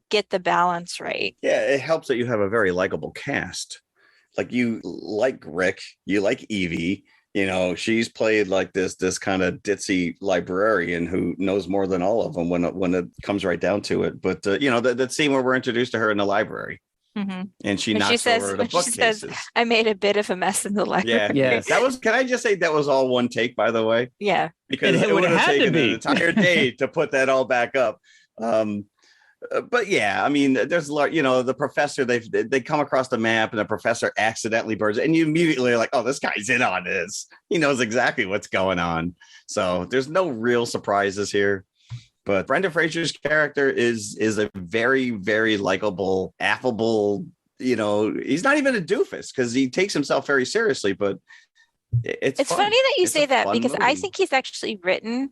get the balance right. Yeah, it helps that you have a very likable cast. Like you like Rick, you like Evie, she's played like this kind of ditzy librarian who knows more than all of them when it comes right down to it. But, that scene where we're introduced to her in the library. Mm-hmm. And she knocks over the bookcases. She says, I made a bit of a mess in the library. Yeah. Can I just say that was all one take, by the way? Yeah. Because it would have taken an entire day to put that all back up. But yeah, I mean, there's a lot, the professor, they come across the map and the professor accidentally burns it. And you immediately are like, oh, this guy's in on this. He knows exactly what's going on. So there's no real surprises here. But Brendan Fraser's character is a very, very likable, affable, he's not even a doofus because he takes himself very seriously, but It's It's fun. funny that you It's say a that fun because I movie. think he's actually written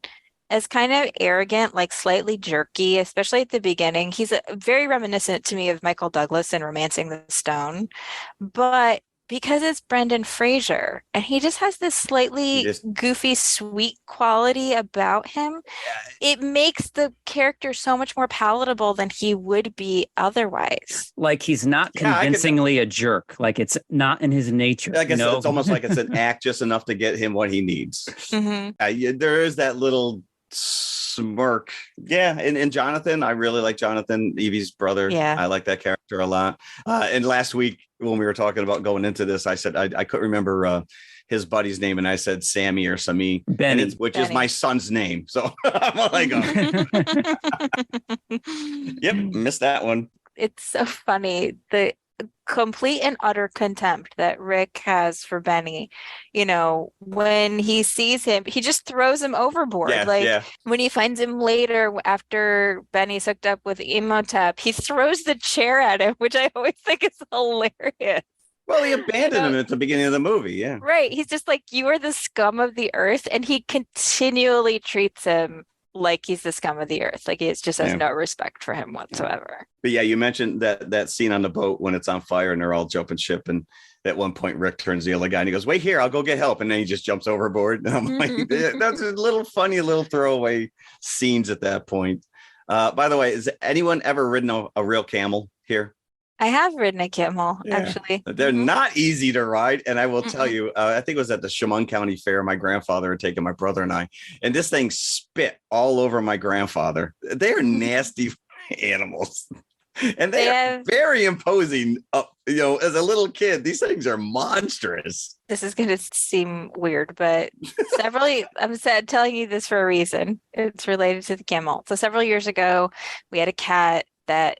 as kind of arrogant, like slightly jerky, especially at the beginning. He's very reminiscent to me of Michael Douglas in Romancing the Stone, but because it's Brendan Fraser and he just has this He slightly just goofy, sweet quality about him, it makes the character so much more palatable than he would be otherwise. Like he's not Yeah, I could- convincingly a jerk. Like it's not in his nature. I guess you know? it's almost like it's an act just enough to get him what he needs. Mhm. There is that little smirk. Yeah, and Jonathan, I really like Jonathan, Evie's brother. Yeah. I like that character a lot. And last week when we were talking about going into this, I said I couldn't remember his buddy's name, and I said Sammy or Sami, Benny. which Benny. is my son's name. So I'm like, yep, missed that one. It's so funny. The complete and utter contempt that Rick has for Benny. You know, when he sees him, he just throws him overboard. Yeah, Like yeah. when he finds him later after Benny's hooked up with Imhotep, he throws the chair at him, which I always think is hilarious. Well, he abandoned him at the beginning of the movie. Yeah. Right. He's just like, you are the scum of the earth. And he continually treats him like he's the scum of the earth. Like he just has no respect for him whatsoever. But yeah, you mentioned that scene on the boat when it's on fire and they're all jumping ship. And at one point, Rick turns to the other guy and he goes, wait here, I'll go get help. And then he just jumps overboard. And I'm like, that's a little funny, little throwaway scenes at that point. By the way, has anyone ever ridden a real camel here? I have ridden a camel, actually. They're not easy to ride. And I will tell you, I think it was at the Chemung County Fair. My grandfather had taken my brother and I, and this thing spit all over my grandfather. They're nasty animals. And they are very imposing. As a little kid, these things are monstrous. This is going to seem weird, but I'm telling you this for a reason. It's related to the camel. So several years ago, we had a cat that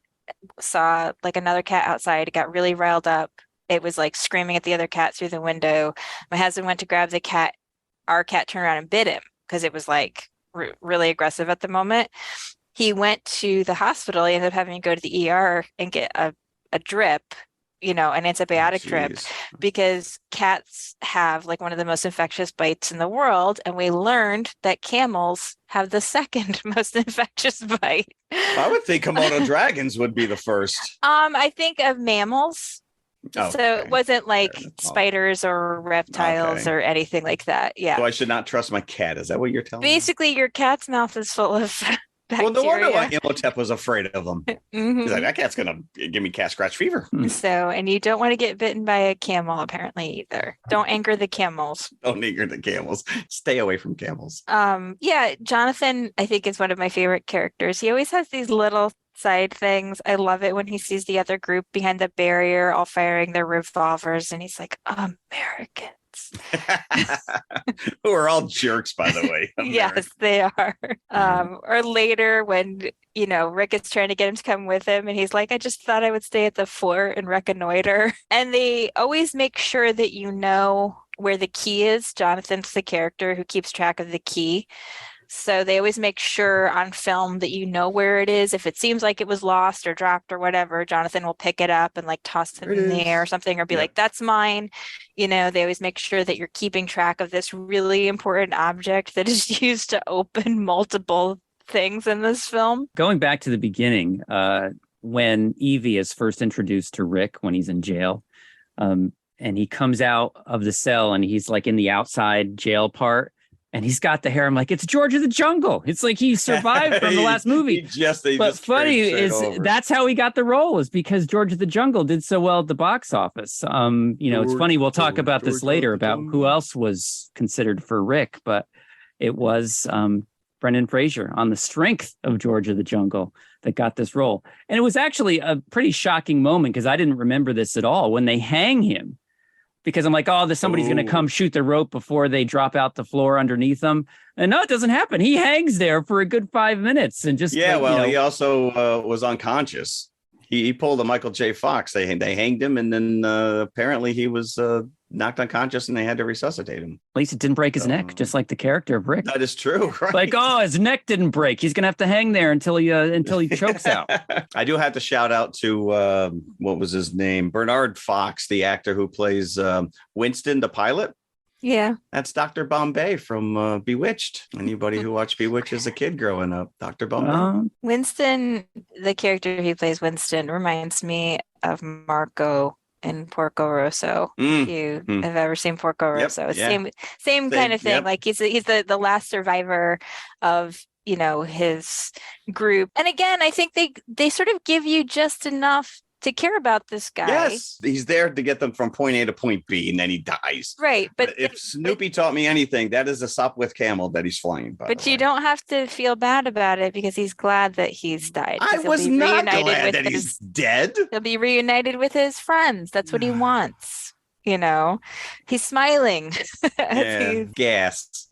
saw like another cat outside. It got really riled up. It was like screaming at the other cat through the window. My husband went to grab the cat. Our cat turned around and bit him because it was like really aggressive at the moment. He went to the hospital. He ended up having to go to the ER and get a drip, an antibiotic drip, because cats have like one of the most infectious bites in the world. And we learned that camels have the second most infectious bite. I would think Komodo dragons would be the first. I think of mammals. Oh, so it wasn't like spiders or reptiles or anything like that. Yeah. So I should not trust my cat. Is that what you're telling me? Basically, your cat's mouth is full of bacteria. Well, no wonder why Imhotep was afraid of them. He's like, that cat's going to give me cat scratch fever. So, and you don't want to get bitten by a camel, apparently, either. Don't anger the camels. Don't anger the camels. Stay away from camels. Yeah, Jonathan, I think, is one of my favorite characters. He always has these little side things. I love it when he sees the other group behind the barrier all firing their revolvers, and he's like, Americans. Who are all jerks, by the way. Yes, they are. Or later when, Rick is trying to get him to come with him and he's like, I just thought I would stay at the fort and reconnoiter. And they always make sure that you know where the key is. Jonathan's the character who keeps track of the key. So they always make sure on film that you know where it is. If it seems like it was lost or dropped or whatever, Jonathan will pick it up and like toss it in the air or something, or be like, that's mine. They always make sure that you're keeping track of this really important object that is used to open multiple things in this film. Going back to the beginning, when Evie is first introduced to Rick when he's in jail, and he comes out of the cell and he's like in the outside jail part. And he's got the hair. I'm like, it's George of the Jungle. It's like he survived from the last movie. But funny is that's how he got the role, is because George of the Jungle did so well at the box office. It's funny. We'll talk about this later about who else was considered for Rick, but it was Brendan Fraser on the strength of George of the Jungle that got this role. And it was actually a pretty shocking moment because I didn't remember this at all when they hang him. Because I'm like, somebody's going to come shoot the rope before they drop out the floor underneath them. And no, it doesn't happen. He hangs there for a good 5 minutes and just. Yeah, he also was unconscious. He pulled a Michael J. Fox. They hanged him, and then apparently he was knocked unconscious, and they had to resuscitate him. At least it didn't break his neck, just like the character of Rick. That is true. Right? Like, his neck didn't break. He's gonna have to hang there until he chokes out. I do have to shout out to what was his name, Bernard Fox, the actor who plays Winston, the pilot. Yeah. That's Dr. Bombay from Bewitched. Anybody who watched Bewitched as a kid growing up, Dr. Bombay. Winston, the character he plays, Winston, reminds me of Marco in Porco Rosso. If you have ever seen Porco Rosso, same kind of thing. Yep. Like he's the last survivor of his group. And again, I think they sort of give you just enough to care about this guy. Yes, he's there to get them from point A to point B, and then he dies. Right, but if Snoopy taught me anything, that is a Sopwith camel that he's flying. But you don't have to feel bad about it because he's glad that he's died. I was not glad that he's dead. He'll be reunited with his friends. That's what he wants. He's smiling. Gas.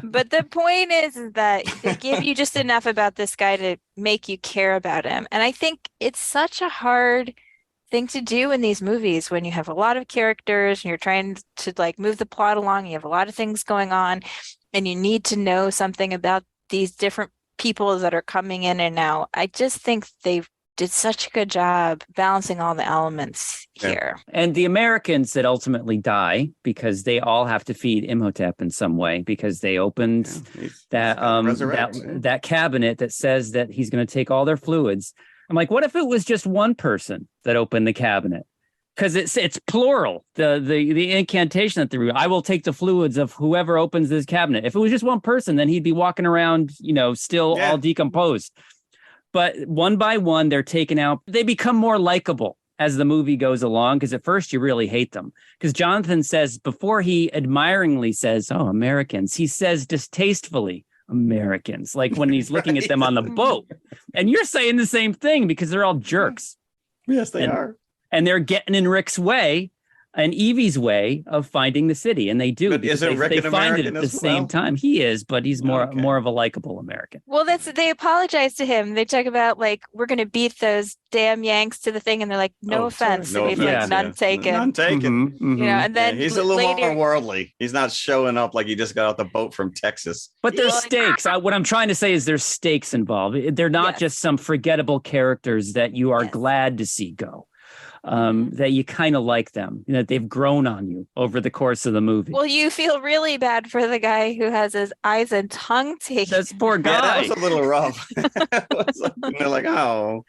But the point is that they give you just enough about this guy to make you care about him. And I think it's such a hard thing to do in these movies when you have a lot of characters and you're trying to like move the plot along. You have a lot of things going on and you need to know something about these different people that are coming in and out. I just think they did such a good job balancing all the elements here. And the Americans that ultimately die because they all have to feed Imhotep in some way because they opened that cabinet that says that he's going to take all their fluids. I'm like, what if it was just one person that opened the cabinet? Because it's plural. The incantation that they're, I will take the fluids of whoever opens this cabinet. If it was just one person, then he'd be walking around, still all decomposed. But one by one, they're taken out. They become more likable as the movie goes along, because at first you really hate them. Because Jonathan says, before he admiringly says, oh, Americans, he says distastefully, Americans, like when he's looking at them on the boat. And you're saying the same thing because they're all jerks. Yes, they are. And they're getting in Rick's way and Evie's way of finding the city. And they do. But isn't Rick an find American it at the same time. He is, but he's more of a likable American. Well, they apologize to him. They talk about like, we're going to beat those damn Yanks to the thing. And they're like, no offense. No and he's like, none taken. None taken. Mm-hmm. And then he's a little more worldly. He's not showing up like he just got off the boat from Texas. But there's stakes. What I'm trying to say is there's stakes involved. They're not just some forgettable characters that you are glad to see go. That you kind of like them, that they've grown on you over the course of the movie. Well, you feel really bad for the guy who has his eyes and tongue taken. This poor guy. Yeah, that was a little rough. They're like, oh.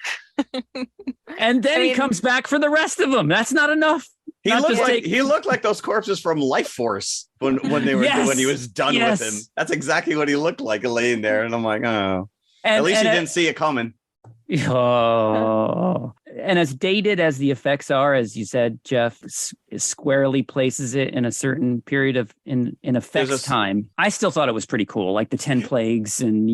And then he comes back for the rest of them. That's not enough. He looked like those corpses from Life Force when they were when he was done with him. That's exactly what he looked like laying there. And I'm like, oh. At least you didn't see it coming. Oh, and as dated as the effects are, as you said, Jeff squarely places it in a certain period of in effects time. I still thought it was pretty cool, like the 10 plagues and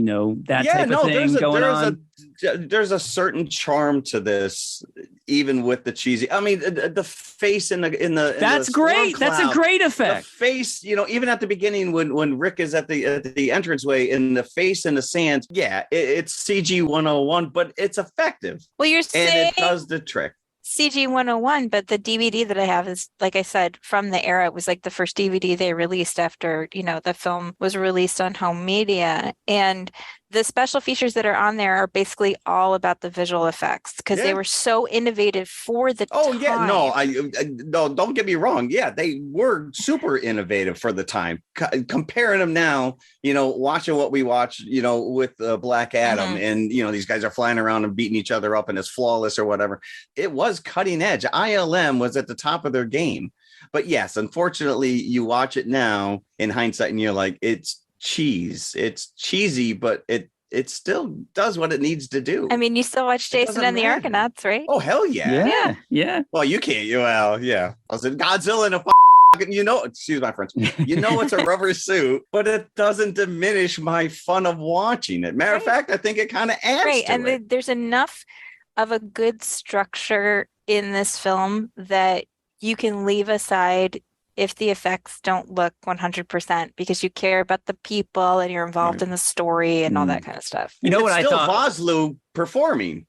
that type of thing going on. There's a certain charm to this, even with the cheesy. I mean, the face in the that's great. That's a great effect. The face, even at the beginning when Rick is at the entranceway, in the face in the sand. Yeah, it's CG 101, but it's effective. Well, you're saying, and it does the trick. CG 101, but the DVD that I have is, like I said, from the era. It was like the first DVD they released after, the film was released on home media. And the special features that are on there are basically all about the visual effects because they were so innovative for the time. Oh, yeah. No, don't get me wrong. Yeah, they were super innovative for the time. Comparing them now, watching what we watch, with Black Adam and, these guys are flying around and beating each other up and it's flawless or whatever. It was cutting edge. ILM was at the top of their game. But yes, unfortunately, you watch it now in hindsight and you're like, it's cheesy, but it still does what it needs to do. I mean, you still watch Jason and the Argonauts, right? Oh, hell yeah. Yeah. Well, you can't. Yeah. I was in Godzilla in a excuse my French. It's a rubber suit, but it doesn't diminish my fun of watching it. Matter of fact, I think it kind of adds to and it. There's enough of a good structure in this film that you can leave aside if the effects don't look 100% because you care about the people and you're involved in the story and all that kind of stuff. What I thought? Vosloo performing.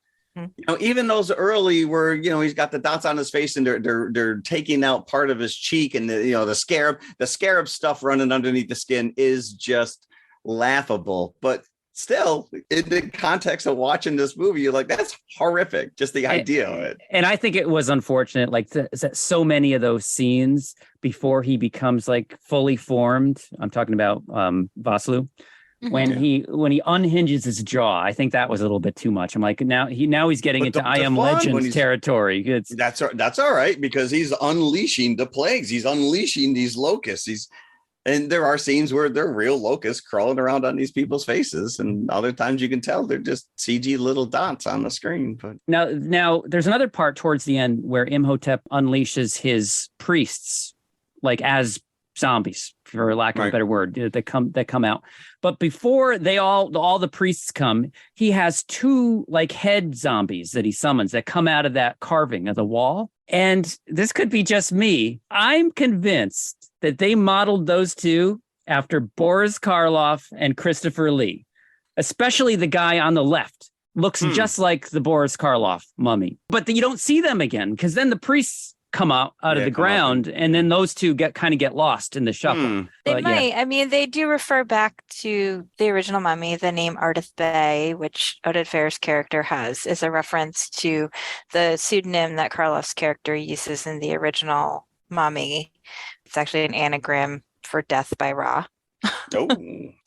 Even those early where he's got the dots on his face and they're taking out part of his cheek and the scarab stuff running underneath the skin is just laughable. But still, in the context of watching this movie, you're like, that's horrific. Just the idea of it. And I think it was unfortunate, like that so many of those scenes before he becomes like fully formed. I'm talking about Vaslu. When he unhinges his jaw, I think that was a little bit too much. I'm like, now he's getting into I Am Legend territory. That's all right, because he's unleashing the plagues. He's unleashing these locusts. And there are scenes where they're real locusts crawling around on these people's faces, and other times you can tell they're just CG little dots on the screen. But now there's another part towards the end where Imhotep unleashes his priests, like as zombies, for lack of a better word, that come out. But before they all the priests come, he has two like head zombies that he summons that come out of that carving of the wall. And this could be just me. I'm convinced that they modeled those two after Boris Karloff and Christopher Lee, especially the guy on the left. Looks just like the Boris Karloff mummy. But you don't see them again, because then the priests come out of the ground, and then those two get lost in the shuffle. They might. I mean, they do refer back to the original mummy. The name Ardith Bay, which Oded Fehr's character has, is a reference to the pseudonym that Karloff's character uses in the original mummy. It's actually an anagram for death by Ra. Oh.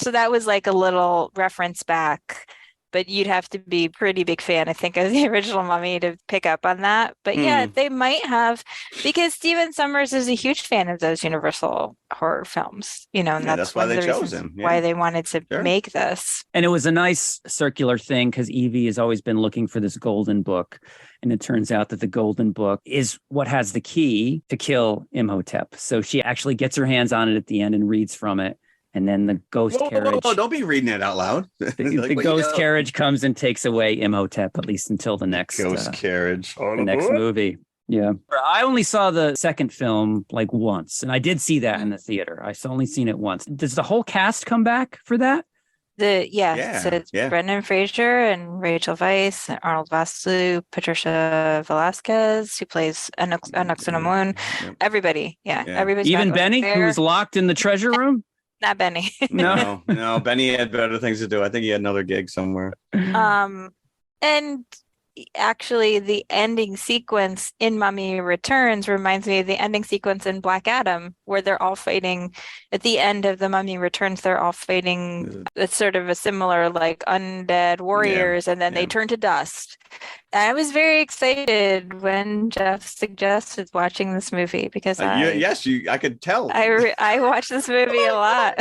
So that was like a little reference back. But you'd have to be a pretty big fan, I think, of the original mummy to pick up on that. But yeah, they might have, because Stephen Sommers is a huge fan of those Universal horror films, and that's why they chose him. Why they wanted to make this. And it was a nice circular thing, because Evie has always been looking for this golden book. And it turns out that the golden book is what has the key to kill Imhotep. So she actually gets her hands on it at the end and reads from it. And then the ghost carriage. Whoa, don't be reading it out loud. The ghost carriage comes and takes away Imhotep, at least until the next ghost carriage. The next movie. Yeah. I only saw the second film like once, and I did see that in the theater. I've only seen it once. Does the whole cast come back for that? So it's Brendan Fraser and Rachel Weisz, and Arnold Vosloo, Patricia Velasquez, who plays Anaxunamun. Everybody. Everybody. Even Benny, who was locked in the treasure room? Not Benny. No, Benny had better things to do. I think he had another gig somewhere. And actually, the ending sequence in Mummy Returns reminds me of the ending sequence in Black Adam, where they're all fighting at the end of the Mummy Returns. They're all fighting. It's sort of a similar, like, undead warriors, and then they turn to dust. I was very excited when Jeff suggested watching this movie, because I could tell. I watch this movie a lot.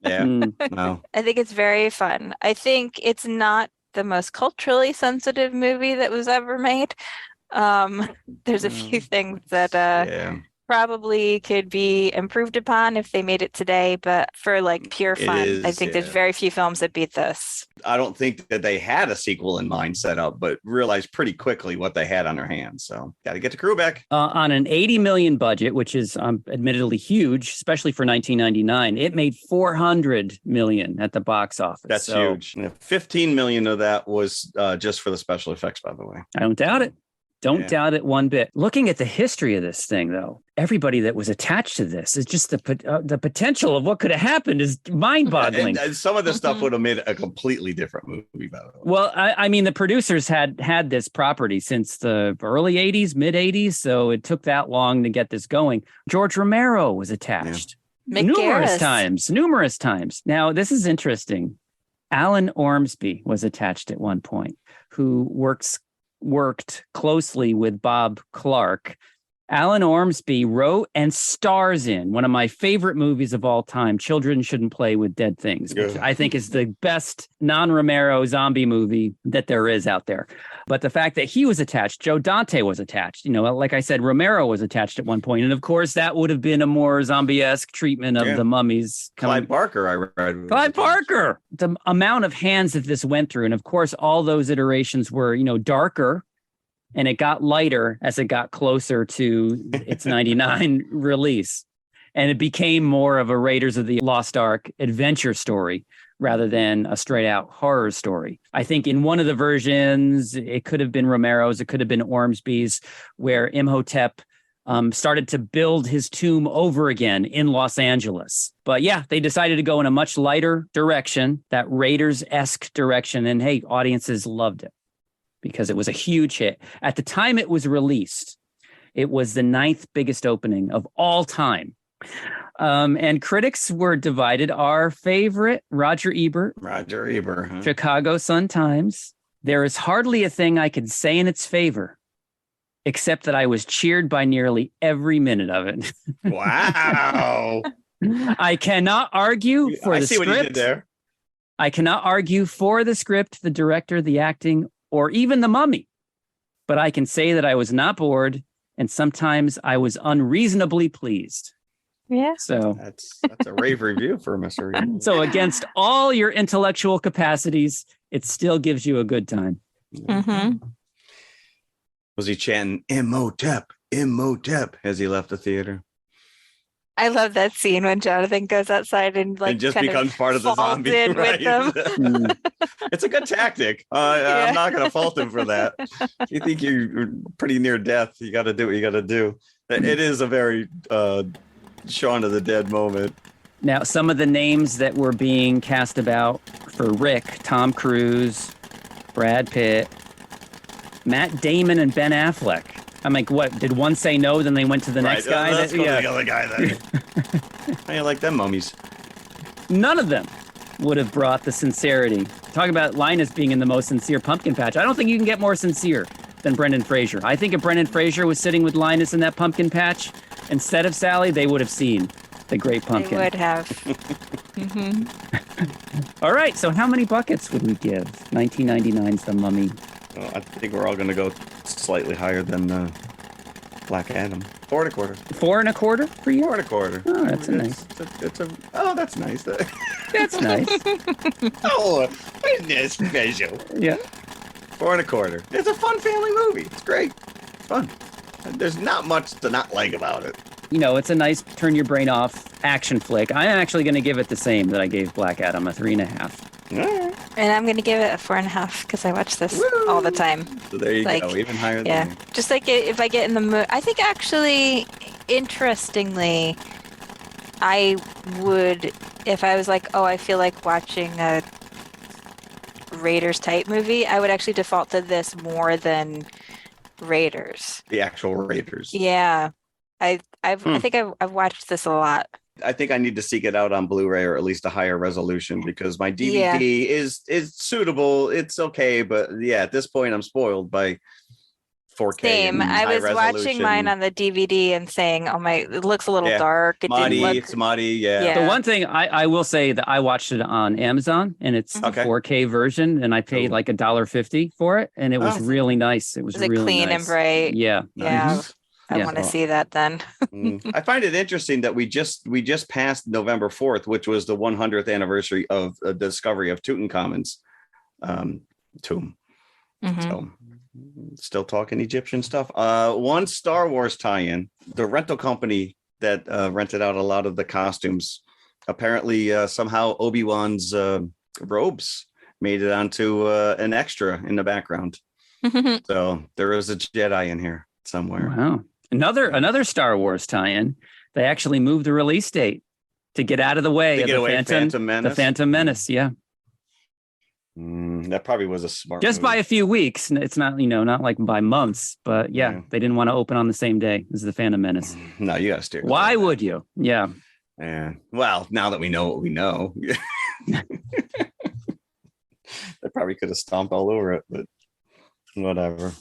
No. I think it's very fun. I think it's not the most culturally sensitive movie that was ever made. There's a few things that probably could be improved upon if they made it today, but for like pure fun, I think there's very few films that beat this. I don't think that they had a sequel in mind set up, but realized pretty quickly what they had on their hands. So got to get the crew back. On an $80 million budget, which is admittedly huge, especially for 1999, it made $400 million at the box office. That's huge. 15 million of that was just for the special effects, by the way. I don't doubt it. Don't doubt it one bit. Looking at the history of this thing, though, everybody that was attached to this is just the potential of what could have happened is mind-boggling. And some of this stuff would have made a completely different movie, by the way. Well, I mean, the producers had this property since the early 80s, mid 80s, so it took that long to get this going. George Romero was attached numerous times. Now, this is interesting. Alan Ormsby was attached at one point, who worked closely with Bob Clark. Alan Ormsby wrote and stars in one of my favorite movies of all time, Children Shouldn't Play with Dead Things, which I think is the best non-Romero zombie movie that there is out there. But the fact that he was attached, Joe Dante was attached, like I said, Romero was attached at one point. And of course, that would have been a more zombie-esque treatment of the mummies. Clive Barker, I read. Clive Barker! The amount of hands that this went through. And of course, all those iterations were, darker. And it got lighter as it got closer to its 99 release. And it became more of a Raiders of the Lost Ark adventure story rather than a straight out horror story. I think in one of the versions, it could have been Romero's, it could have been Ormsby's, where Imhotep started to build his tomb over again in Los Angeles. But yeah, they decided to go in a much lighter direction, that Raiders-esque direction. And hey, audiences loved it because it was a huge hit. At the time it was released, it was the 9th biggest opening of all time. And critics were divided. Our favorite, Roger Ebert. Huh? Chicago Sun-Times. There is hardly a thing I could say in its favor, except that I was cheered by nearly every minute of it. Wow. I cannot argue for the script. What you did there. I cannot argue for the script, the director, the acting, or even the mummy. But I can say that I was not bored, and sometimes I was unreasonably pleased. Yeah. So that's a rave review for Mr. Reed. So against all your intellectual capacities, it still gives you a good time. Mm-hmm. Was he chanting Imhotep as he left the theater? I love that scene when Jonathan goes outside and like and just becomes part of the zombie. Right? With them. It's a good tactic. I'm not going to fault him for that. If you think you're pretty near death, you got to do what you got to do. It is a very Shaun of the Dead moment. Now, some of the names that were being cast about for Rick: Tom Cruise, Brad Pitt, Matt Damon, and Ben Affleck. I'm like, what? Did one say no, then they went to the next guy? Let's go to the other guy then. How you like them mummies? None of them would have brought the sincerity. Talk about Linus being in the most sincere pumpkin patch. I don't think you can get more sincere than Brendan Fraser. I think if Brendan Fraser was sitting with Linus in that pumpkin patch, instead of Sally, they would have seen the great pumpkin. They would have. Mm-hmm. All right, so how many buckets would we give 1999's The Mummy? Well, I think we're all going to go slightly higher than Black Adam. 4 1/4. 4 1/4 for you? 4 1/4. Oh, that's nice. That's nice. That's nice. Oh, isn't this special? Yeah. 4 1/4. It's a fun family movie. It's great. It's fun. There's not much to not like about it. You know, it's a nice turn your brain off action flick. I'm actually going to give it the same that I gave Black Adam, a 3.5. Right. And I'm going to give it a 4.5 because I watch this all the time. So there you go, even higher than me. Just like if I get in the mood. I think actually, interestingly, I would, if I was like, oh, I feel like watching a Raiders type movie, I would actually default to this more than Raiders. The actual Raiders. Yeah. I think I've watched this a lot. I think I need to seek it out on Blu-ray or at least a higher resolution because my DVD is suitable. It's okay, but yeah, at this point I'm spoiled by 4K. Same. I was watching mine on the DVD and saying, "Oh my, it looks a little dark. It muddy. didn't look." It's muddy. Yeah. The one thing I will say that I watched it on Amazon and it's the 4K version, and I paid like $1.50 for it, and it was really nice. It was really clean nice. and bright. Yeah. Yeah. I want to see that then. I find it interesting that we just passed November 4th, which was the 100th anniversary of the discovery of Tutankhamun's tomb. Mm-hmm. So still talking Egyptian stuff. One Star Wars tie-in, the rental company that rented out a lot of the costumes. Apparently somehow Obi-Wan's robes made it onto an extra in the background. So there is a Jedi in here somewhere. Wow. Another Star Wars tie-in. They actually moved the release date to get out of the way of the Phantom Menace. The Phantom Menace, yeah. That probably was a smart just move. By a few weeks. It's not, not like by months, but yeah, they didn't want to open on the same day as the Phantom Menace. No, you got to steer. Why would you? Yeah. Yeah. Well, now that we know what we know, they probably could have stomped all over it, but whatever.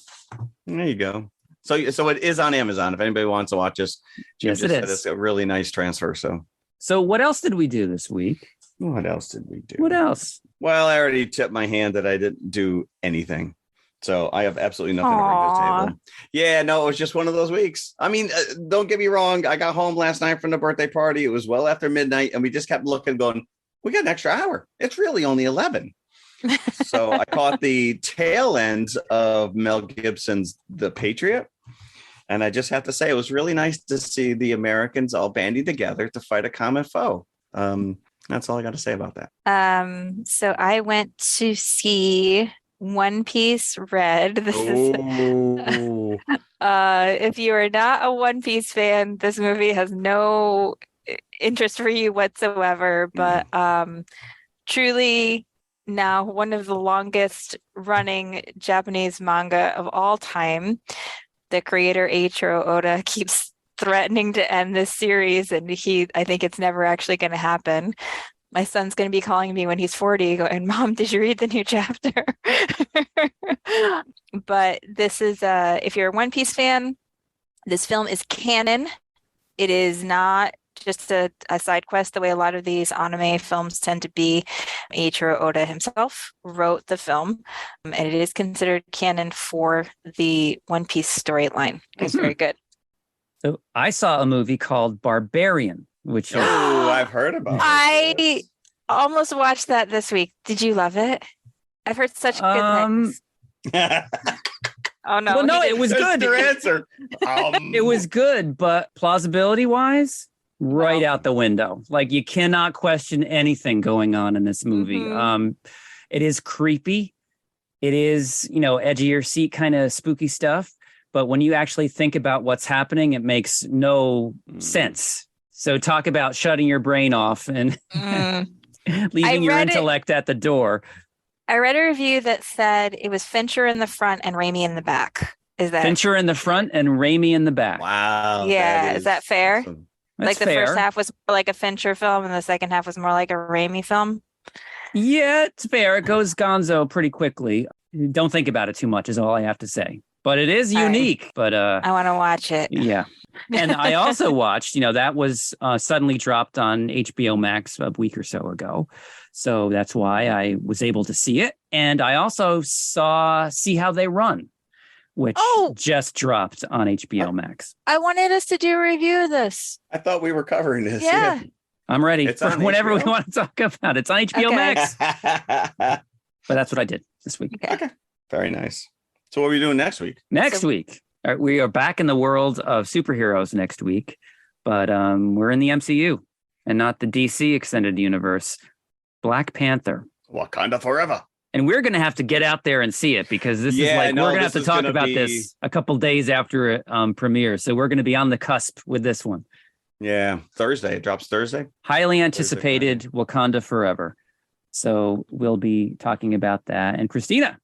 There you go. So it is on Amazon. If anybody wants to watch this, yes, it is. It's a really nice transfer. So what else did we do this week? What else did we do? What else? Well, I already tipped my hand that I didn't do anything. So I have absolutely nothing to bring to the table. Yeah, no, it was just one of those weeks. I mean, don't get me wrong. I got home last night from the birthday party. It was well after midnight, and we just kept looking, going, we got an extra hour. It's really only 11. So I caught the tail end of Mel Gibson's The Patriot. And I just have to say, it was really nice to see the Americans all banding together to fight a common foe. That's all I got to say about that. So I went to see One Piece Red. This is Oh, if you are not a One Piece fan, this movie has no interest for you whatsoever. But truly now one of the longest running Japanese manga of all time. The creator Eiichiro Oda keeps threatening to end this series, and I think it's never actually going to happen. My son's going to be calling me when he's 40 going, Mom, did you read the new chapter? But this is, if you're a One Piece fan, this film is canon. It is not just a side quest the way a lot of these anime films tend to be. Eiichiro Oda himself wrote the film, and it is considered canon for the One Piece storyline. It's very good. So I saw a movie called Barbarian, which is, I've heard about it. I almost watched that this week. Did you love it? I've heard such good things. Oh no! Well, no, it was good. Your answer. It was good, but plausibility wise, right out the window. Like you cannot question anything going on in this movie. It is creepy. It is, edge of your seat kind of spooky stuff. But when you actually think about what's happening, it makes no sense. So talk about shutting your brain off and leaving your intellect at the door. I read a review that said it was Fincher in the front and Raimi in the back. Is that Fincher in the front and Raimi in the back? Wow. Yeah, is that fair? Awesome. That's the fair. First half was more like a Fincher film and the second half was more like a Raimi film. Yeah, it's fair. It goes gonzo pretty quickly. Don't think about it too much is all I have to say. But it is unique. But I want to watch it. Yeah. And I also watched, that was suddenly dropped on HBO Max a week or so ago. So that's why I was able to see it. And I also saw See How They Run, which just dropped on HBO Max. I wanted us to do a review of this. I thought we were covering this. Yeah. I'm ready It's for on whenever HBO? we want to talk about it. It's on HBO Max. But that's what I did this week. Okay. Very nice. So what are we doing next week? Next week, we are back in the world of superheroes next week, but we're in the MCU and not the DC extended universe. Black Panther. Wakanda forever. And we're going to have to get out there and see it because this is we're going to have to talk about this a couple days after it premieres. So we're going to be on the cusp with this one. Yeah. Thursday. It drops Thursday. Highly anticipated Wakanda Forever. So we'll be talking about that. And Christina,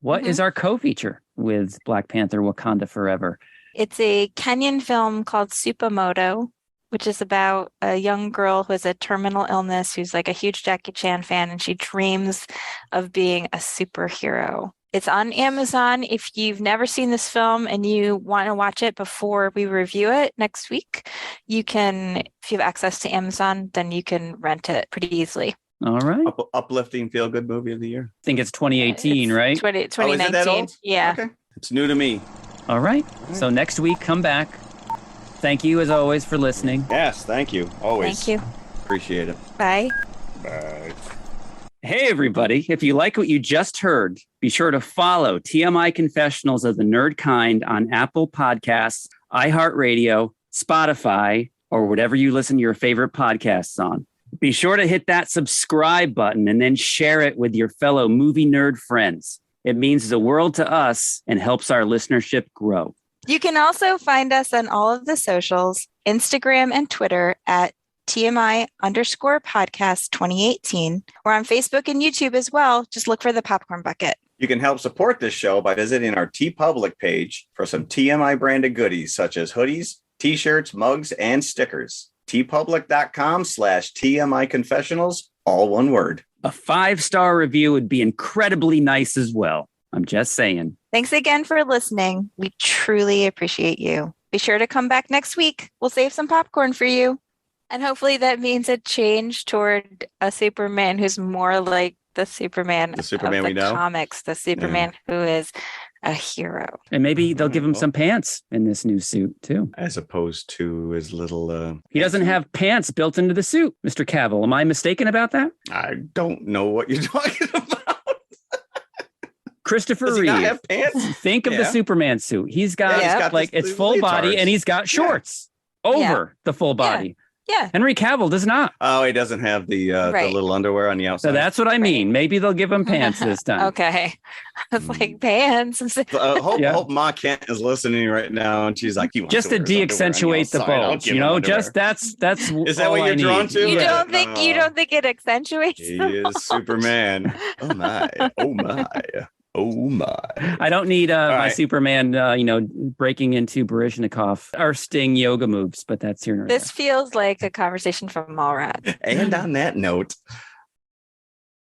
what is our co-feature with Black Panther Wakanda Forever? It's a Kenyan film called Supamoto, which is about a young girl who has a terminal illness, who's like a huge Jackie Chan fan, and she dreams of being a superhero. It's on Amazon. If you've never seen this film and you want to watch it before we review it next week, you can, if you have access to Amazon, then you can rent it pretty easily. All right. Uplifting feel-good movie of the year. I think it's 2018, right? 2019. Is it that old? Yeah. Okay. It's new to me. All right. So next week, come back. Thank you, as always, for listening. Yes. Thank you. Always. Thank you. Appreciate it. Bye. Bye. Hey, everybody. If you like what you just heard, be sure to follow TMI Confessionals of the Nerd Kind on Apple Podcasts, iHeartRadio, Spotify, or whatever you listen to your favorite podcasts on. Be sure to hit that subscribe button and then share it with your fellow movie nerd friends. It means the world to us and helps our listenership grow. You can also find us on all of the socials, Instagram and Twitter at TMI_podcast 2018. We're on Facebook and YouTube as well. Just look for the Popcorn Bucket. You can help support this show by visiting our TeePublic page for some TMI branded goodies such as hoodies, t-shirts, mugs, and stickers. tpublic.com/TMI Confessionals, all one word. A 5-star review would be incredibly nice as well. I'm just saying. Thanks again for listening. We truly appreciate you. Be sure to come back next week. We'll save some popcorn for you. And hopefully that means a change toward a Superman who's more like the Superman The of Superman the we know? comics, the Superman who is a hero. And maybe they'll give him some pants in this new suit, too. As opposed to his little... He doesn't have pants built into the suit, Mr. Cavill. Am I mistaken about that? I don't know what you're talking about. Christopher Does he not Reeve. have pants? Think of the Yeah. Superman suit. He's got Yeah, he's got like this it's full body leotards. and he's got shorts over the full body. Yeah. Henry Cavill does not. Oh, he doesn't have the Right. little underwear on the outside. So that's what I mean. Maybe they'll give him pants this time. Okay. I was like, pants. Hope Ma Kent is listening right now, and she's like, "He wants Just to wear his underwear on de-accentuate the outside. I'll bulge, give you him know. underwear." Just that's Is that all what I you're drawn need. to? You Yeah. don't think it accentuates He the is Superman. Oh my! Oh my! Oh my! I don't need my right. Superman, breaking into Baryshnikov or Sting yoga moves, but that's here. This feels like a conversation from Mallrats. And on that note,